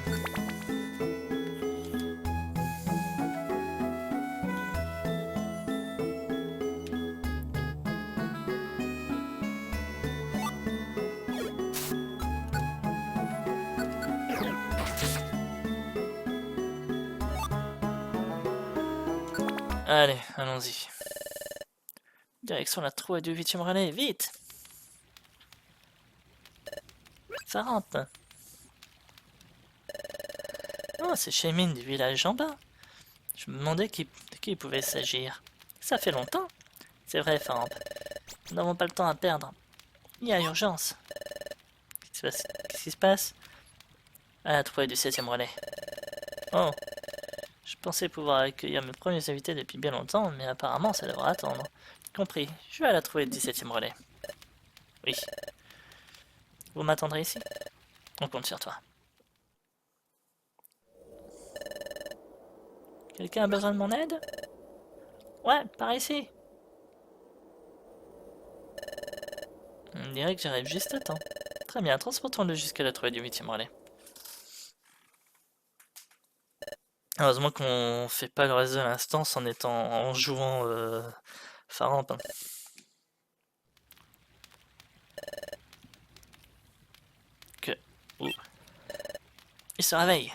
Allez, allons-y. Direction la trouée du 8e relais, vite! Ça rampe. Oh, c'est Chemin du village en bas. Je me demandais de qui il pouvait s'agir. Ça fait longtemps. C'est vrai, Faramp. Nous n'avons pas le temps à perdre. Il y a urgence. Qu'est-ce qui se passe? À la trouée du 7e relais. Oh, je pensais pouvoir accueillir mes premiers invités depuis bien longtemps, mais apparemment ça devra attendre. Compris, je vais aller trouver le 17e relais. Oui. Vous m'attendrez ici? On compte sur toi. Quelqu'un a besoin de mon aide? Ouais, par ici. On dirait que j'arrive juste à temps. Très bien, transportons-le jusqu'à la trouée du 8e relais. Heureusement qu'on fait pas le reste de l'instance en jouant Faramp. Hein. Que... Ouh. Il se réveille.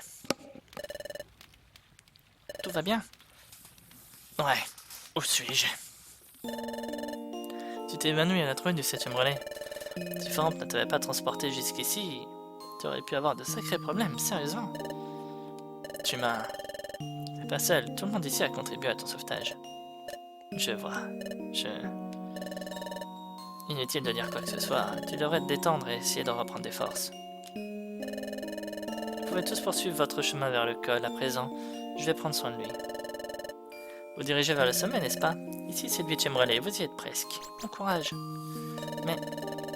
Tout va bien? Ouais. Où suis-je? Tu t'es évanoui à la trouée du 7e relais. Si Faramp ne t'avait pas transporté jusqu'ici, tu aurais pu avoir de sacrés problèmes, sérieusement. Tu m'as... T'es pas seul, tout le monde ici a contribué à ton sauvetage. Je vois. Inutile de dire quoi que ce soit, tu devrais te détendre et essayer de reprendre des forces. Vous pouvez tous poursuivre votre chemin vers le col, à présent, je vais prendre soin de lui. Vous dirigez vers le sommet, n'est-ce pas? Ici c'est le 8e relais, vous y êtes presque. Bon courage. Mais,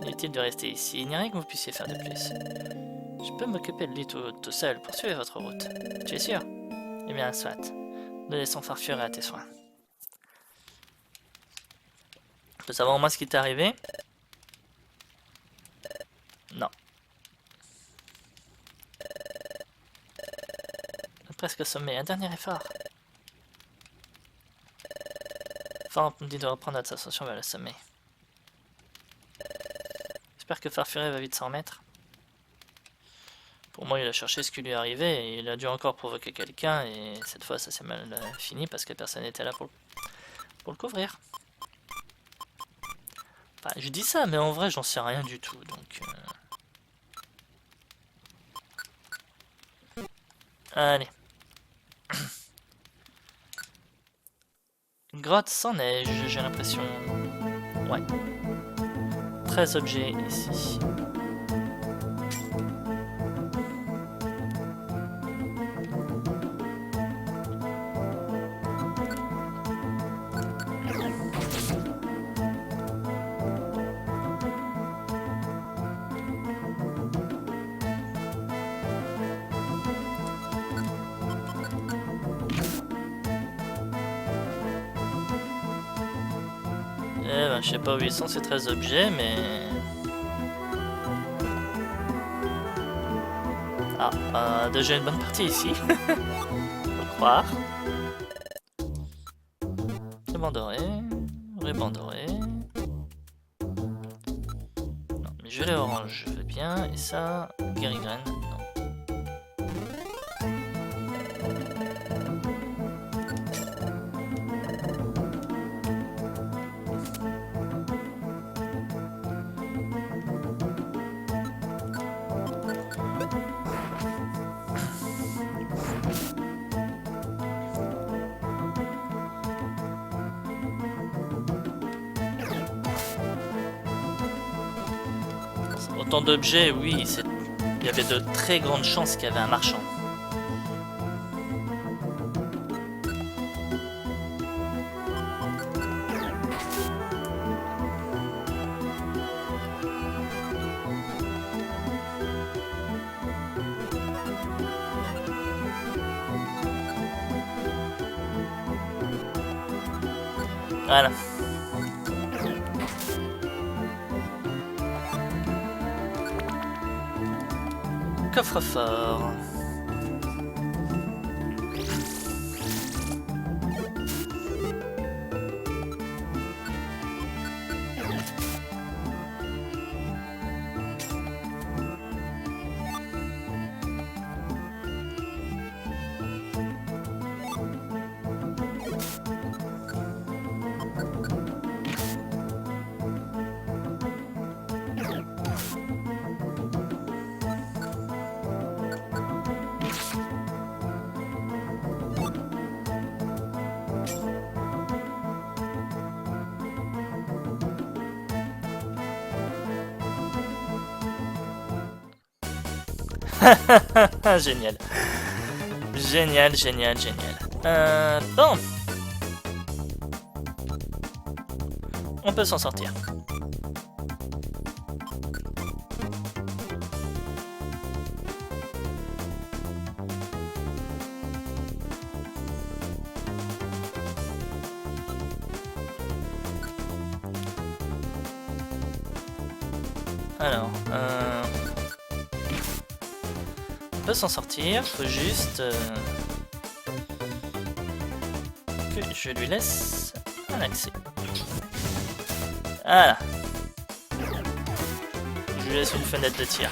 inutile de rester ici, il n'y a rien que vous puissiez faire de plus. Je peux m'occuper de lui tout seul, poursuivez votre route. Tu es sûr? Eh bien, soit. Nous laissons Farfuret à tes soins. Je peux savoir au moins ce qui t'est arrivé? Non. Presque au sommet, un dernier effort. Faramp me dit de reprendre notre ascension vers le sommet. J'espère que Farfuret va vite s'en remettre. Pour moi, il a cherché ce qui lui est arrivé et il a dû encore provoquer quelqu'un et cette fois, ça s'est mal fini parce que personne n'était là pour le couvrir. Enfin, je dis ça, mais en vrai, j'en sais rien du tout, donc... Allez. Une grotte sans neige, j'ai l'impression. Ouais. 13 objets ici. Eh ben, je sais pas où ils sont ces 13 objets, mais... Ah, déjà une bonne partie ici. Faut croire. Ruban doré, ruban doré. Non, mais gelée orange, je veux bien. Et ça, guérigraine, non. Autant d'objets, oui, il y avait de très grandes chances qu'il y avait un marchand. Voilà. Coffre-fort. Génial. Génial, génial, génial. Bon. On peut s'en sortir. Alors, on peut s'en sortir, faut juste que je lui laisse un accès. Voilà. Je lui laisse une fenêtre de tir.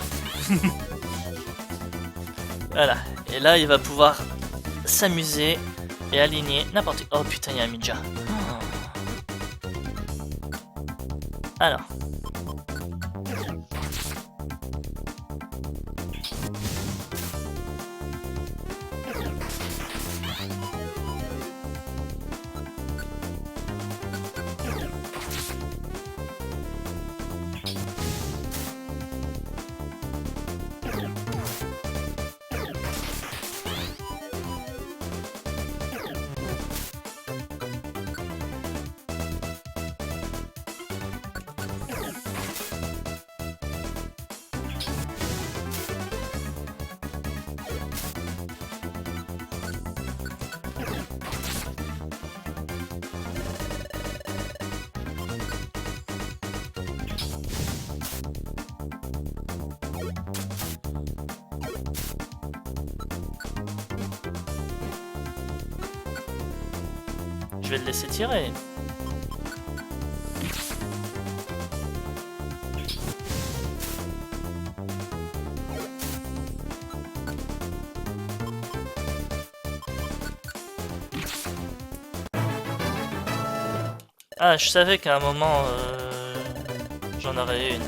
Voilà. Et là, il va pouvoir s'amuser et aligner n'importe quoi. Oh putain, il y a un ninja. Alors. Je vais le laisser tirer. Ah, je savais qu'à un moment, j'en aurais une.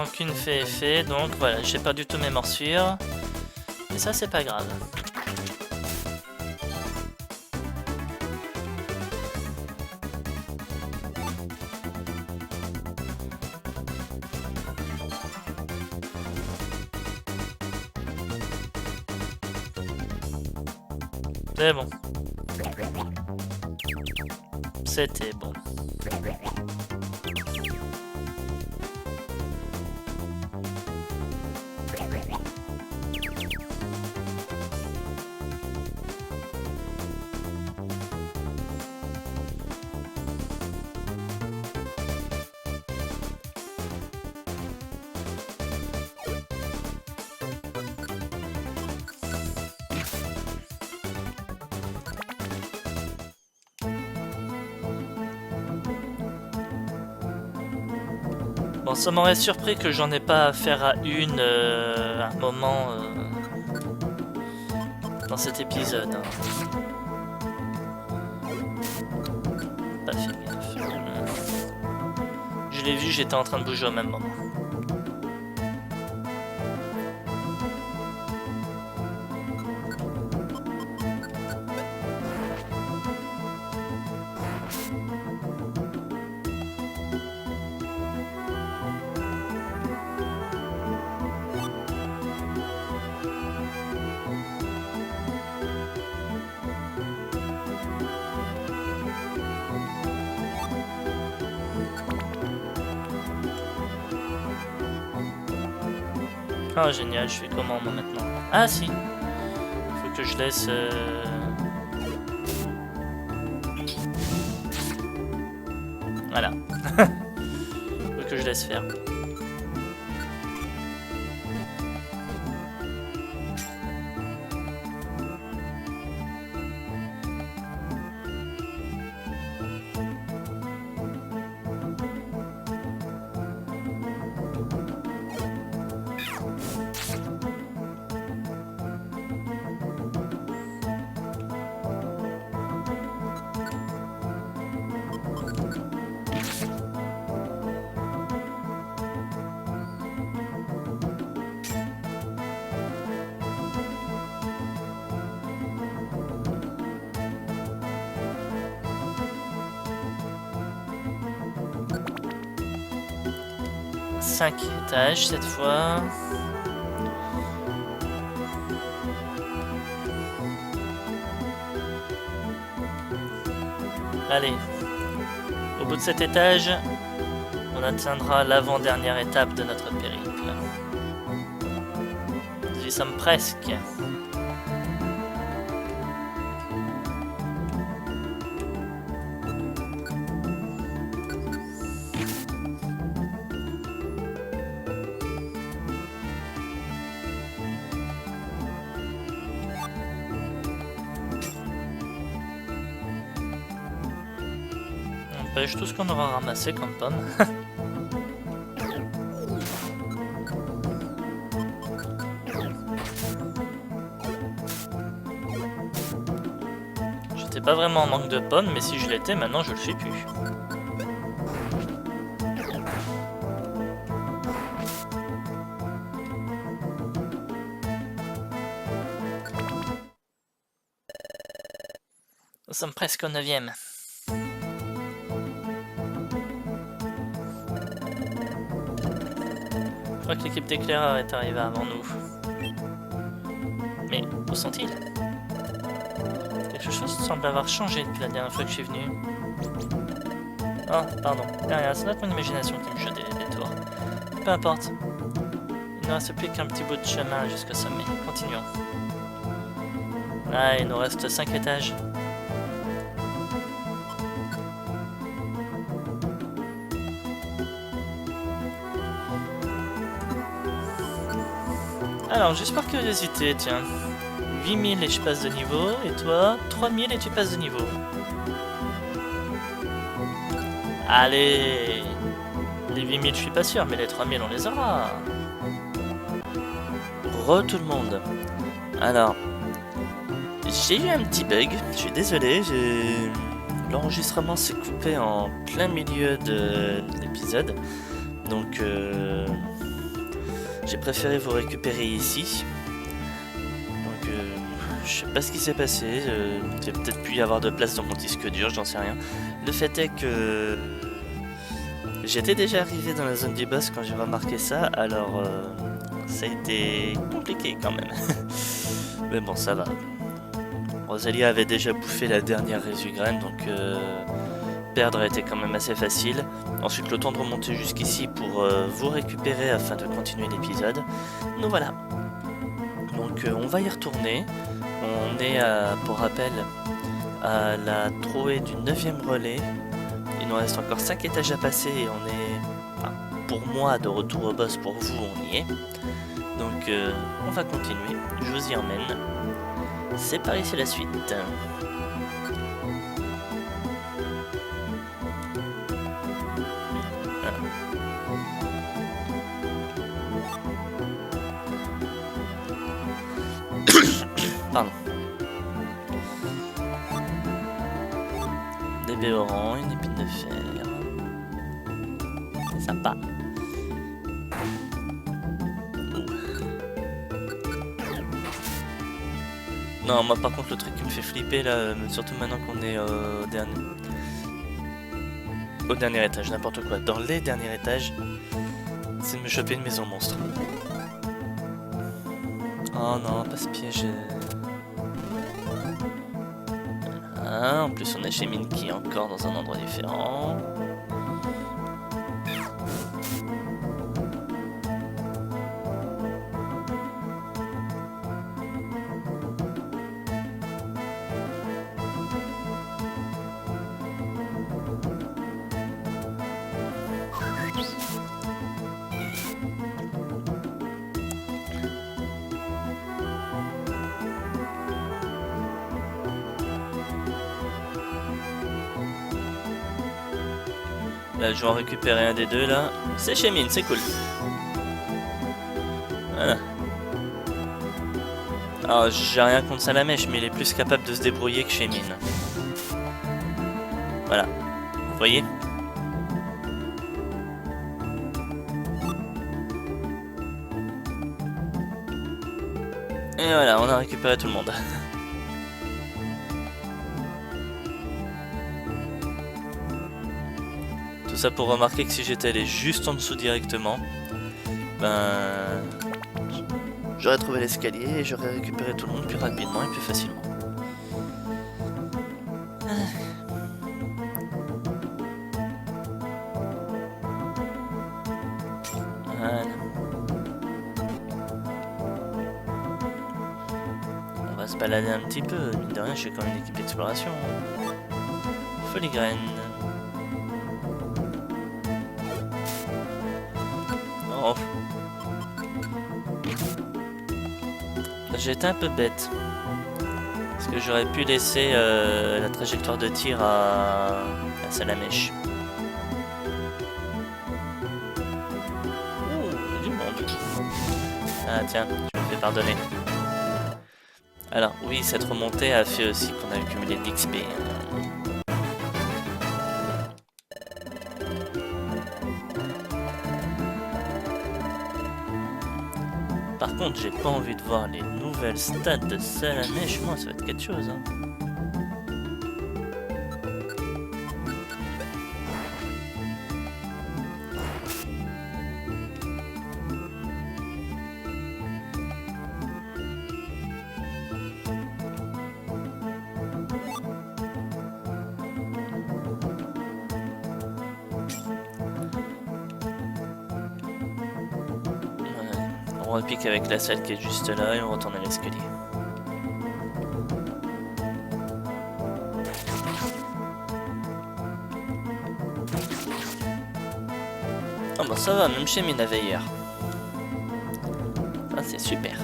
Aucune fait effet, donc voilà, j'ai pas du tout mes morsures. Mais ça, c'est pas grave. C'est bon. C'était bon. Bon, ça m'aurait surpris que j'en ai pas à faire à une à un moment dans cet épisode. Hein. Pas fait gaffe. Je l'ai vu, j'étais en train de bouger au même moment. Ah génial, je fais comment moi maintenant? Ah si, faut que je laisse... Voilà. Faut que je laisse faire. 5 étages cette fois. Allez, au bout de cet étage, on atteindra l'avant-dernière étape de notre périple. Nous y sommes presque. On pêche tout ce qu'on aura ramassé comme pomme. J'étais pas vraiment en manque de pommes, mais si je l'étais, maintenant je le suis plus. Nous sommes presque au 9e. Je crois que l'équipe d'éclaireurs est arrivée avant nous. Mais où sont-ils? Quelque chose semble avoir changé depuis la dernière fois que je suis venu. Oh, pardon. Rien, c'est notre imagination qui me joue des tours. Peu importe. Il ne reste plus qu'un petit bout de chemin jusqu'au sommet. Continuons. Ah, il nous reste 5 étages. Alors, juste par curiosité, tiens. 8000 et je passe de niveau, et toi, 3000 et tu passes de niveau. Allez! Les 8000 je suis pas sûr, mais les 3000 on les aura. Re tout le monde. Alors, j'ai eu un petit bug, je suis désolé, l'enregistrement s'est coupé en plein milieu de l'épisode. Donc, j'ai préféré vous récupérer ici. Donc, je sais pas ce qui s'est passé. Il y a peut-être pu y avoir de place dans mon disque dur, j'en sais rien. Le fait est que j'étais déjà arrivé dans la zone du boss quand j'ai remarqué ça, alors ça a été compliqué quand même. Mais bon, ça va. Rosalia avait déjà bouffé la dernière résugraine, donc perdre était quand même assez facile. Ensuite, le temps de remonter jusqu'ici pour vous récupérer afin de continuer l'épisode. Nous voilà. Donc on va y retourner. On est, pour rappel, à la trouée du 9e relais. Il nous reste encore 5 étages à passer et on est, enfin, pour moi, de retour au boss. Pour vous, on y est. Donc on va continuer. Je vous y emmène. C'est par ici la suite. Pardon. Des béorans, une épine de fer. C'est sympa. Non, moi par contre le truc qui me fait flipper là, surtout maintenant qu'on est au dernier étage, n'importe quoi, dans les derniers étages, c'est de me choper une maison monstre. Oh non, pas se piéger. Voilà, en plus on est chez Minky encore dans un endroit différent. Là, je vais en récupérer un des deux là. C'est chez Mine, c'est cool. Voilà. Alors, j'ai rien contre Salamèche, mais il est plus capable de se débrouiller que chez Mine. Voilà. Vous voyez? Et voilà, on a récupéré tout le monde. ça pour remarquer que si j'étais allé juste en dessous directement, ben... j'aurais trouvé l'escalier et j'aurais récupéré tout le monde plus rapidement et plus facilement. Voilà. On va se balader un petit peu, mine de rien je suis quand même une équipe d'exploration. Foligraine. Oh. J'ai été un peu bête. Parce que j'aurais pu laisser la trajectoire de tir à Salamèche. Oh, du monde. Ah tiens, je me fais pardonner. Alors oui, cette remontée a fait aussi qu'on a accumulé de l'XP. Par contre, j'ai pas envie de voir les nouvelles stats de Salamèche. Moi, ça va être quelque chose. Hein. On repique avec la salle qui est juste là et on retourne à l'escalier. Oh bah ça va, même chez Mina Veiller. Ça c'est super.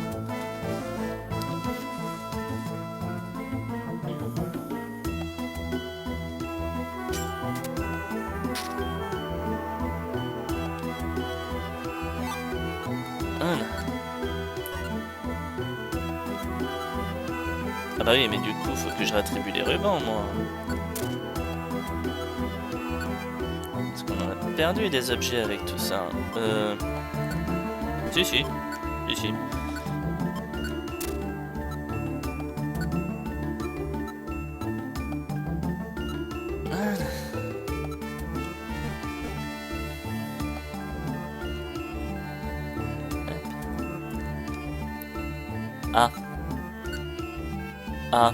Ah bah oui, mais du coup, faut que je réattribue les rubans, moi. Parce qu'on en a perdu des objets avec tout ça. Si, si. Si, si. Ah. Ah.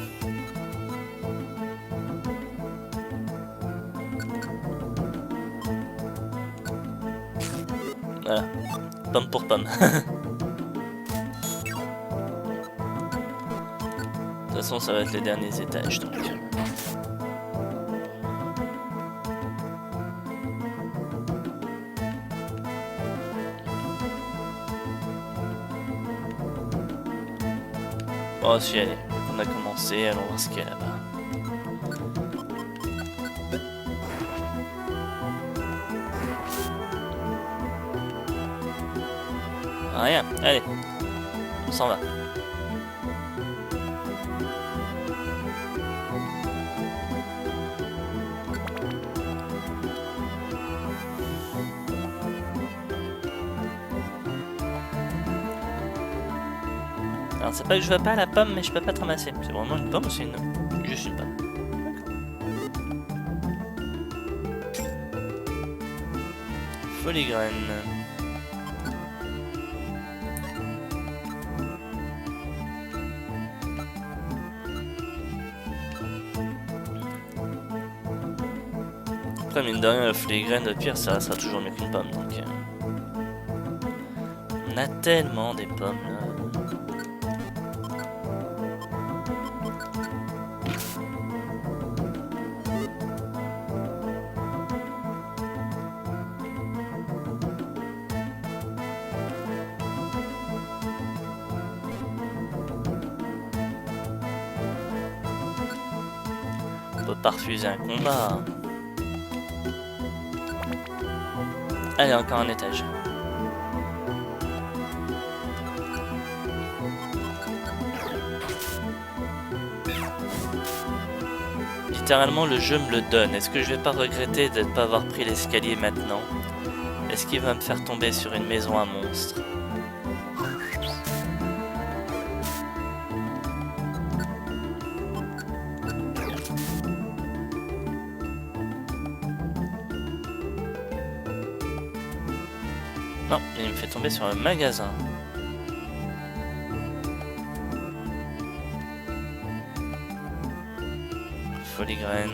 Voilà. Pomme pour pomme. De toute façon, ça va être les derniers étages, donc... Oh si, allez, on a commencé, allons voir ce qu'il y a là-bas. Rien, allez, on s'en va. Alors c'est pas que je veux pas la pomme, mais je peux pas te ramasser. C'est vraiment une pomme ou c'est juste une pomme? Foligraine. Après mine de rien, la foligraine, de pire, ça sera toujours mieux qu'une pomme, donc... On a tellement des pommes, là. On peut pas refuser un combat. Allez, encore un étage. Littéralement, le jeu me le donne. Est-ce que je vais pas regretter de ne pas avoir pris l'escalier maintenant? Est-ce qu'il va me faire tomber sur une maison à monstres? Non, il me fait tomber sur un magasin. Foligraine.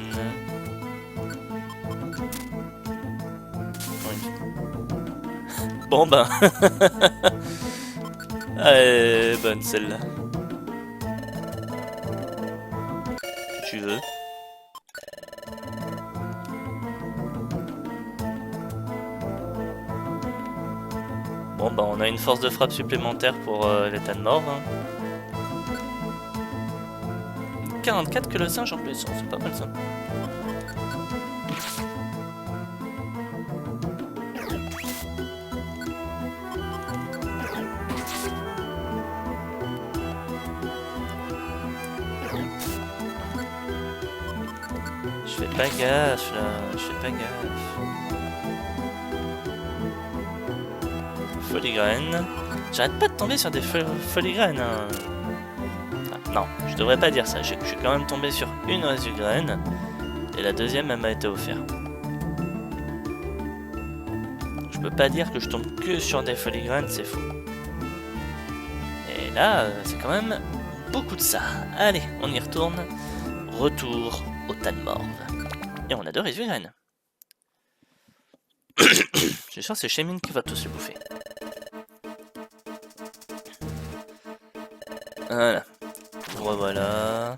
Bon ben. Elle est bonne celle-là. Si tu veux. Bon bah on a une force de frappe supplémentaire pour l'état de mort. Hein. 44 que le singe en plus, c'est pas mal ça. Je fais pas gaffe là, je fais pas gaffe. Foligraine. J'arrête pas de tomber sur des foligraines. Hein. Ah, non, je devrais pas dire ça. Je suis quand même tombé sur une résugraine. Et la deuxième, elle m'a été offerte. Je peux pas dire que je tombe que sur des foligraines, c'est fou. Et là, c'est quand même beaucoup de ça. Allez, on y retourne. Retour au tas de morve. Et on a 2 résugraines. Je suis sûr que c'est Shemin qui va tous les bouffer. Voilà. Revoilà.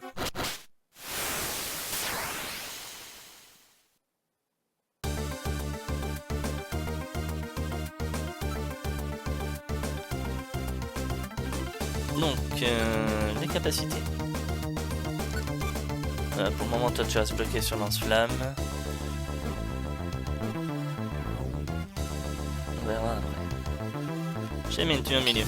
Donc, les capacités. Pour le moment, toi, tu restes bloqué sur lance-flamme. On verra après. J'ai mis tu es au milieu.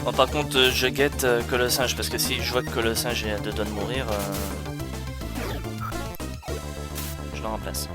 Bon, par contre, je guette que le singe, parce que si je vois que le singe est à 2 doigts de mourir, je le remplace.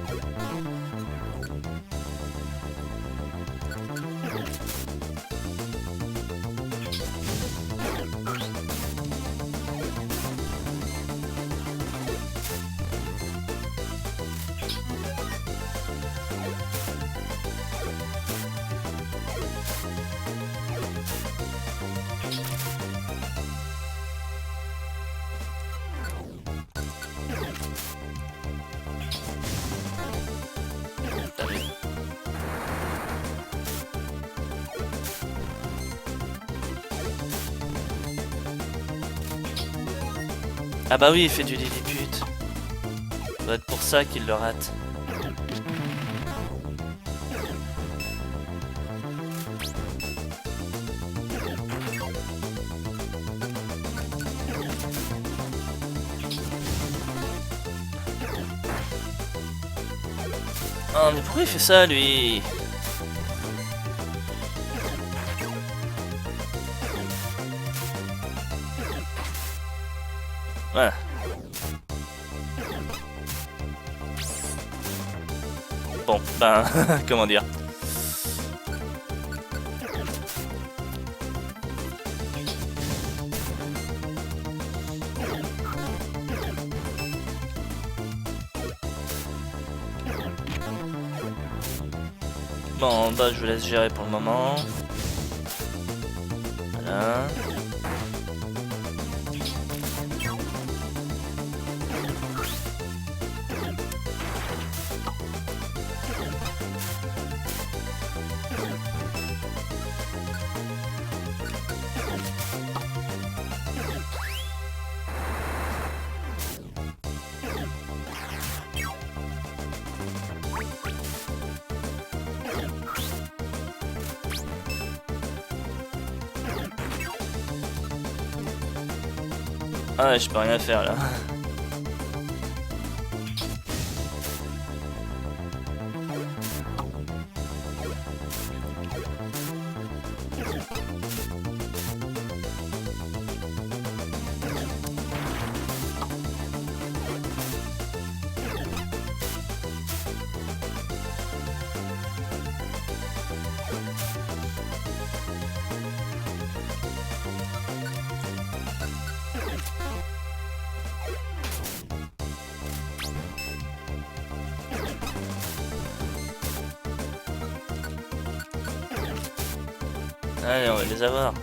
Ah bah oui, il fait du Lilliput. Ça doit être pour ça qu'il le rate. Oh mais pourquoi il fait ça lui? Voilà. Bon, ben, comment dire? Bon, bah, je vous laisse gérer pour le moment. Voilà. Ah, je peux rien faire là. Allez, on va les avoir.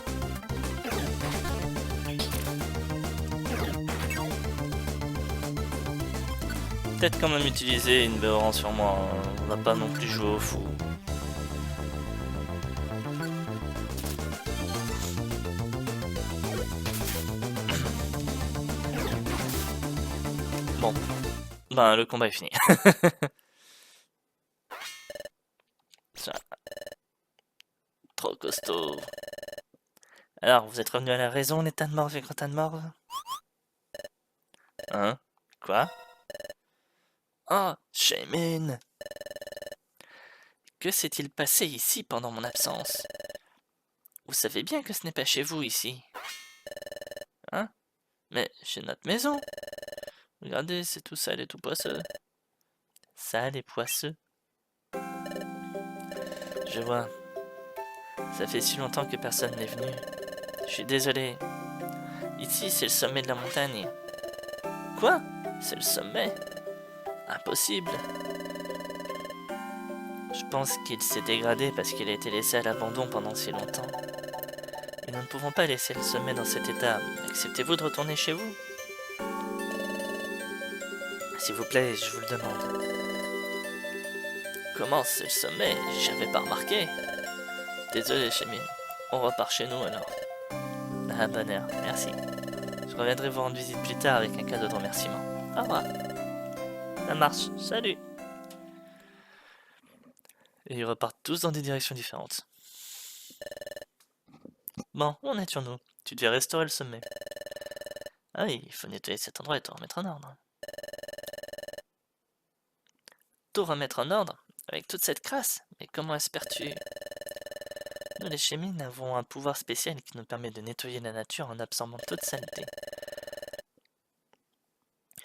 Peut-être quand même utiliser une Béoran sur moi, hein. On va pas non plus jouer au fou. Bon, ben le combat est fini. Ça, trop costaud. Alors, vous êtes revenu à la raison, l'état de mort, état de mort? Hein? Quoi? Oh, Shaman! Que s'est-il passé ici pendant mon absence? Vous savez bien que ce n'est pas chez vous ici. Hein? Mais c'est notre maison. Regardez, c'est tout sale et tout poisseux. Sale et poisseux. Je vois. Ça fait si longtemps que personne n'est venu. Je suis désolé. Ici, c'est le sommet de la montagne. Quoi? C'est le sommet? Impossible. Je pense qu'il s'est dégradé parce qu'il a été laissé à l'abandon pendant si longtemps. Et nous ne pouvons pas laisser le sommet dans cet état. Acceptez-vous de retourner chez vous? S'il vous plaît, je vous le demande. Comment c'est le sommet? J'avais pas remarqué. Désolé, Chemin. On repart chez nous alors. Ah, bonne heure, merci. Je reviendrai vous rendre visite plus tard avec un cadeau de remerciement. Au revoir. Ça marche, salut. Et ils repartent tous dans des directions différentes. Bon, où en étions-nous? Tu devais restaurer le sommet. Ah oui, il faut nettoyer cet endroit et tout remettre en ordre. Tout remettre en ordre? Avec toute cette crasse? Mais comment espères-tu? Nous les Chémines avons un pouvoir spécial qui nous permet de nettoyer la nature en absorbant toute saleté.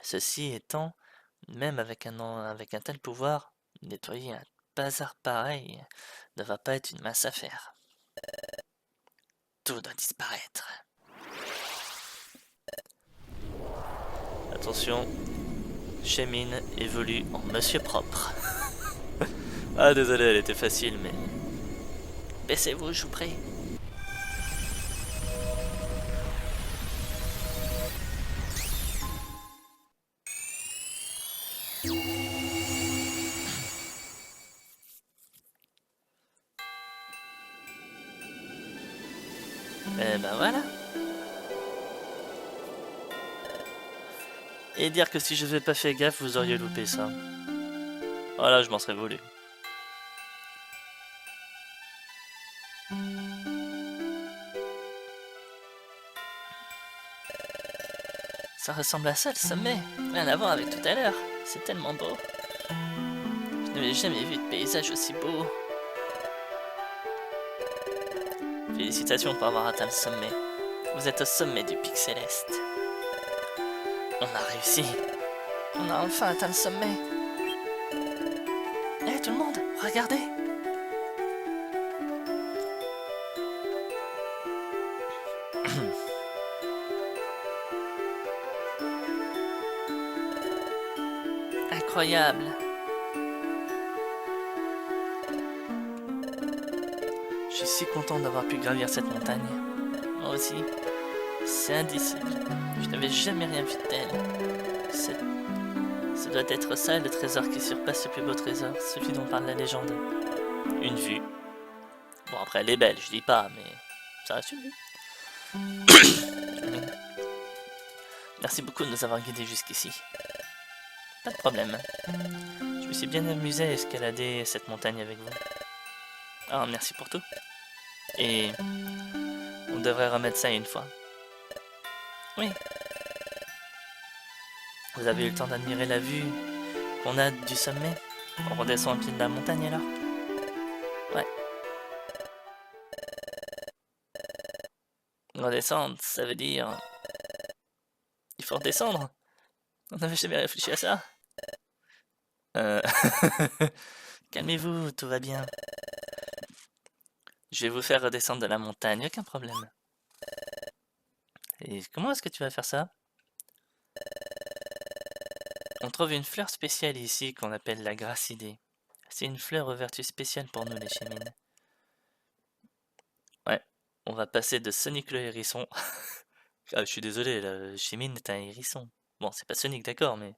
Ceci étant, même avec un tel pouvoir, nettoyer un bazar pareil ne va pas être une mince affaire. Tout doit disparaître. Attention, Chémine évolue en Monsieur Propre. Ah désolé, elle était facile, mais... Baissez-vous, je vous prie. Eh ben voilà. Et dire que si je n'avais pas fait gaffe, vous auriez loupé ça. Voilà, je m'en serais voulu. Ça ressemble à ça le sommet. Rien à voir avec tout à l'heure. C'est tellement beau. Je n'avais jamais vu de paysage aussi beau. Félicitations pour avoir atteint le sommet. Vous êtes au sommet du pic céleste. On a réussi. On a enfin atteint le sommet. Hé tout le monde, regardez. Incroyable. Je suis si content d'avoir pu gravir cette montagne. Moi aussi. C'est indicible. Je n'avais jamais rien vu de tel. Ça doit être ça le trésor qui surpasse le plus beau trésor, celui dont parle la légende. Une vue. Bon après elle est belle, je dis pas, mais ça reste une vue. Merci beaucoup de nous avoir guidés jusqu'ici. Pas de problème. Je me suis bien amusé à escalader cette montagne avec vous. Ah, merci pour tout. Et on devrait remettre ça une fois. Oui. Vous avez eu le temps d'admirer la vue qu'on a du sommet? On redescend au pied de la montagne alors? Ouais. Redescendre, ça veut dire... Il faut redescendre? On n'avait jamais réfléchi à ça. Calmez-vous, tout va bien. Je vais vous faire redescendre de la montagne, aucun problème. Et comment est-ce que tu vas faire ça? On trouve une fleur spéciale ici qu'on appelle la grassidée. C'est une fleur aux vertus spéciales pour nous les Chémines. Ouais, On va passer de Sonic le hérisson. Ah, je suis désolé, là, Chimine est un hérisson. Bon, c'est pas Sonic, d'accord, mais...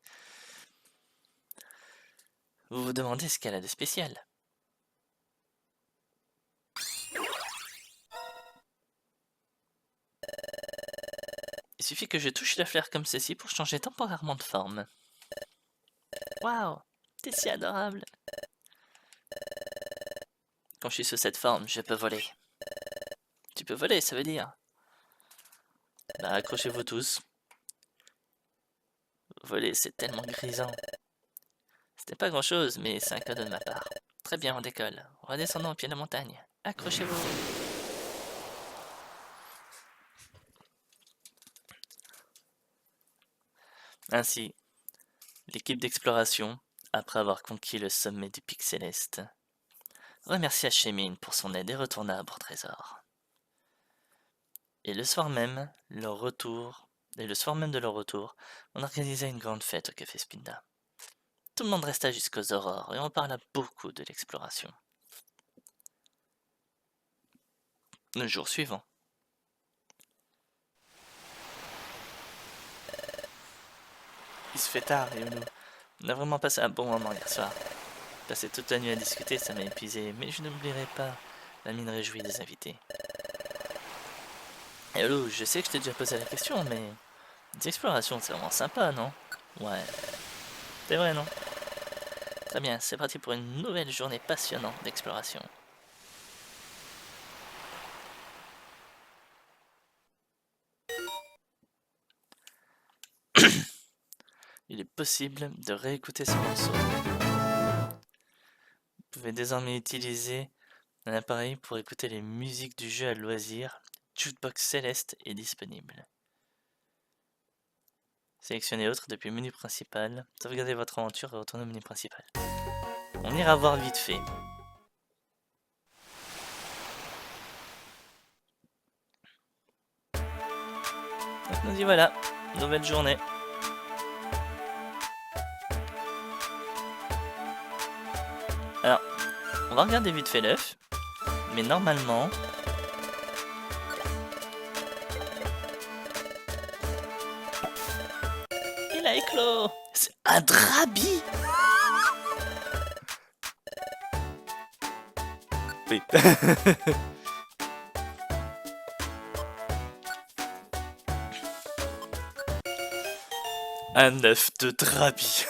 Vous vous demandez ce qu'elle a de spécial. Il suffit que je touche la fleur comme ceci pour changer temporairement de forme. Waouh, t'es si adorable. Quand je suis sous cette forme, je peux voler. Tu peux voler, ça veut dire. Bah, accrochez-vous tous. Voler, c'est tellement grisant. C'était pas grand-chose, mais c'est un cadeau de ma part. Très bien, on décolle. Redescendons au pied de la montagne. Accrochez-vous. Ainsi, l'équipe d'exploration, après avoir conquis le sommet du pic céleste, remercia Shemin pour son aide et retourna à bord trésor. Et le soir même, de leur retour, on organisa une grande fête au Café Spinda. Tout le monde resta jusqu'aux aurores et on parla beaucoup de l'exploration. Le jour suivant. Il se fait tard, Youlou. On a vraiment passé un bon moment hier soir. Passer toute la nuit à discuter, ça m'a épuisé, mais je n'oublierai pas la mine réjouie des invités. Youlou, je sais que je t'ai déjà posé la question, mais les explorations, c'est vraiment sympa, non? Ouais. C'est vrai, non? Très bien, c'est parti pour une nouvelle journée passionnante d'exploration. Il est possible de réécouter ce morceau. Vous pouvez désormais utiliser un appareil pour écouter les musiques du jeu à loisir. Jukebox Céleste est disponible. Sélectionnez autre depuis le menu principal. Sauvegardez votre aventure et retournez au menu principal. On ira voir vite fait. Donc nous y voilà, nouvelle journée. Alors, on va regarder vite fait l'œuf, mais normalement... Il a éclos. C'est un drabi. Oui. Un œuf de drabi.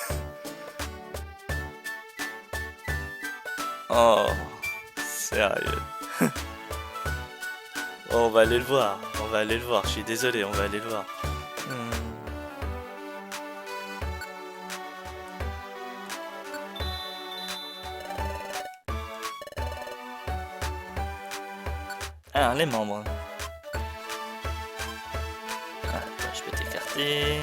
Oh, sérieux. On va aller le voir, je suis désolé, on va aller le voir. Alors, les membres. Attends, je peux t'écarter.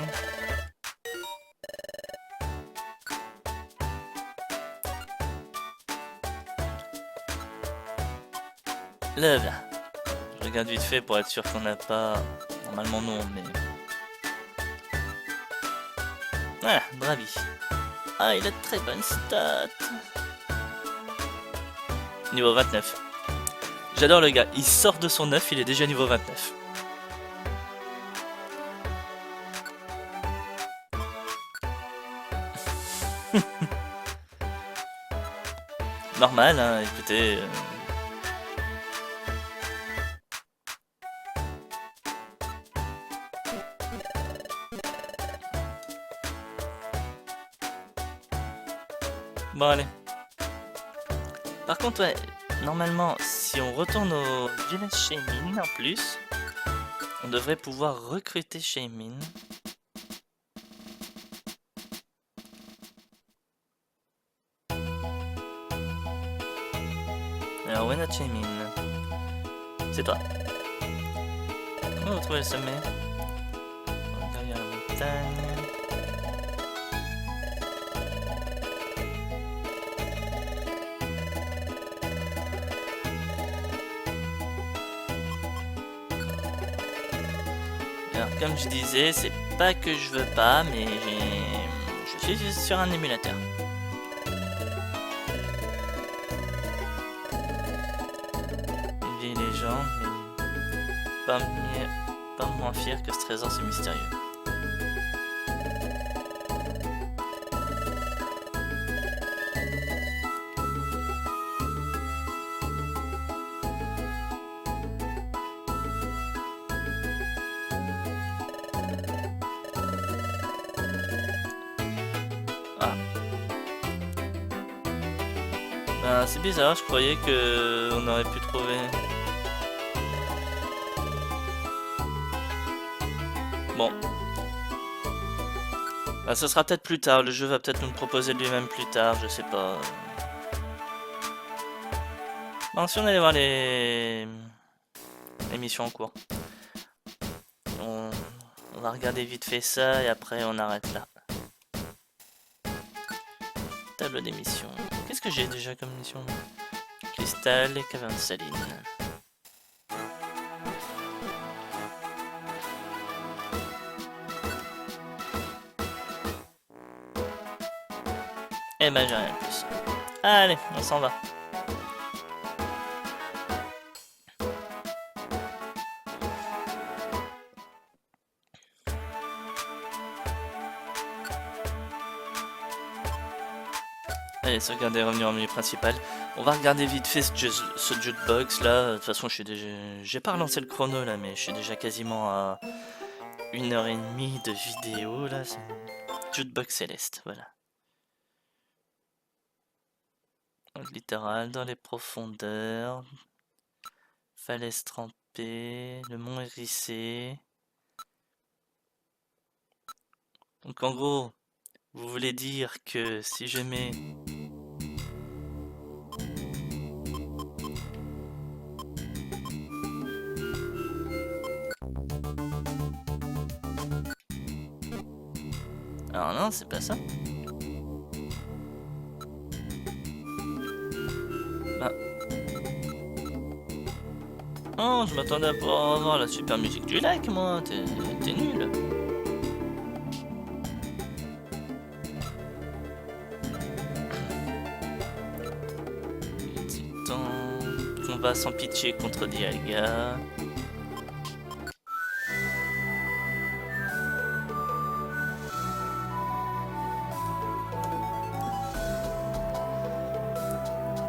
L'œuvre. Je regarde vite fait pour être sûr qu'on n'a pas... Normalement non, mais... Voilà, Drabi. Ah, il a de très bonnes stats. Niveau 29. J'adore le gars, il sort de son œuf, il est déjà niveau 29. Normal, hein, écoutez... Bon, allez. Par contre, ouais, normalement, si on retourne au village Shaymin en plus, on devrait pouvoir recruter Shaymin. Alors, où est notre Shaymin? C'est toi. On va retrouver le sommet. On va gravir la montagne. Alors, comme je disais, c'est pas que je veux pas, mais je suis sur un émulateur. Une vieille légende, mais pas moins fier que ce trésor si mystérieux. Ah. Ben, c'est bizarre, je croyais que on aurait pu trouver... Bon. Bah, ce sera peut-être plus tard, le jeu va peut-être nous le proposer lui-même plus tard, je sais pas. Bon, si on allait voir les missions en cours. On va regarder vite fait ça et après on arrête là. Tableau des missions. Qu'est-ce que j'ai déjà comme mission? Cristal et caverne saline. Eh ben j'ai rien de plus. Allez, on s'en va. Allez, sauvegarder revenir au menu principal. On va regarder vite fait ce jukebox là. De toute façon, je suis déjà... J'ai pas relancé le chrono là, mais je suis déjà quasiment à 1h30 de vidéo là. Jukebox céleste, voilà. Dans le littoral, dans les profondeurs. Falaise trempée, le mont hérissé. Donc en gros, vous voulez dire que si je mets... Alors non, c'est pas ça. Ah. Oh, je m'attendais à pouvoir avoir la super musique du lac, moi. T'es nul. Titan, combat sans pitié contre Dialga.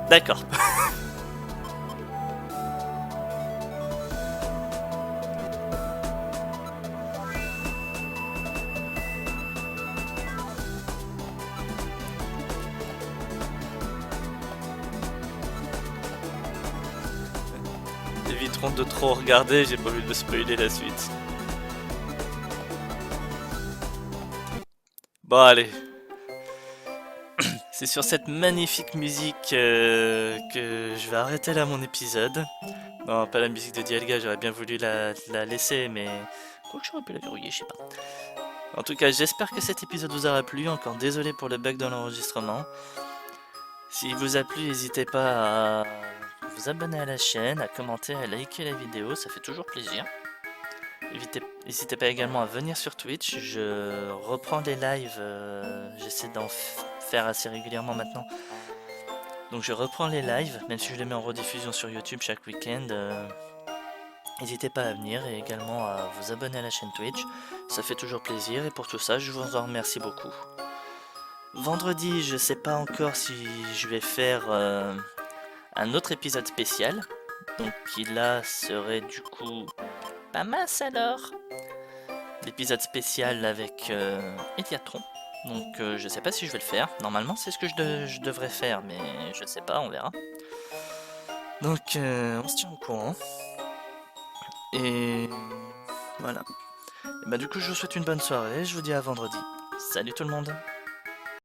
D'accord. Éviterons de trop regarder, j'ai pas envie de me spoiler la suite. Bon allez. C'est sur cette magnifique musique que je vais arrêter là mon épisode. Non, pas la musique de Dialga, j'aurais bien voulu la laisser, mais... Quoi que j'aurais pu la verrouiller, je sais pas. En tout cas, j'espère que cet épisode vous aura plu. Encore désolé pour le bug dans l'enregistrement. S'il vous a plu, n'hésitez pas à vous abonner à la chaîne, à commenter, à liker la vidéo, ça fait toujours plaisir. N'hésitez pas également à venir sur Twitch, je reprends les lives, j'essaie d'en faire assez régulièrement maintenant. Donc je reprends les lives, même si je les mets en rediffusion sur YouTube chaque week-end. N'hésitez pas à venir et également à vous abonner à la chaîne Twitch, ça fait toujours plaisir et pour tout ça je vous en remercie beaucoup. Vendredi, je sais pas encore si je vais faire un autre épisode spécial, donc qui là serait du coup pas mince alors. L'épisode spécial avec Ediatron. Donc je sais pas si je vais le faire. Normalement c'est ce que je devrais faire, mais je sais pas, on verra. Donc on se tient au courant. Et voilà. Et bah du coup je vous souhaite une bonne soirée, je vous dis à vendredi. Salut tout le monde.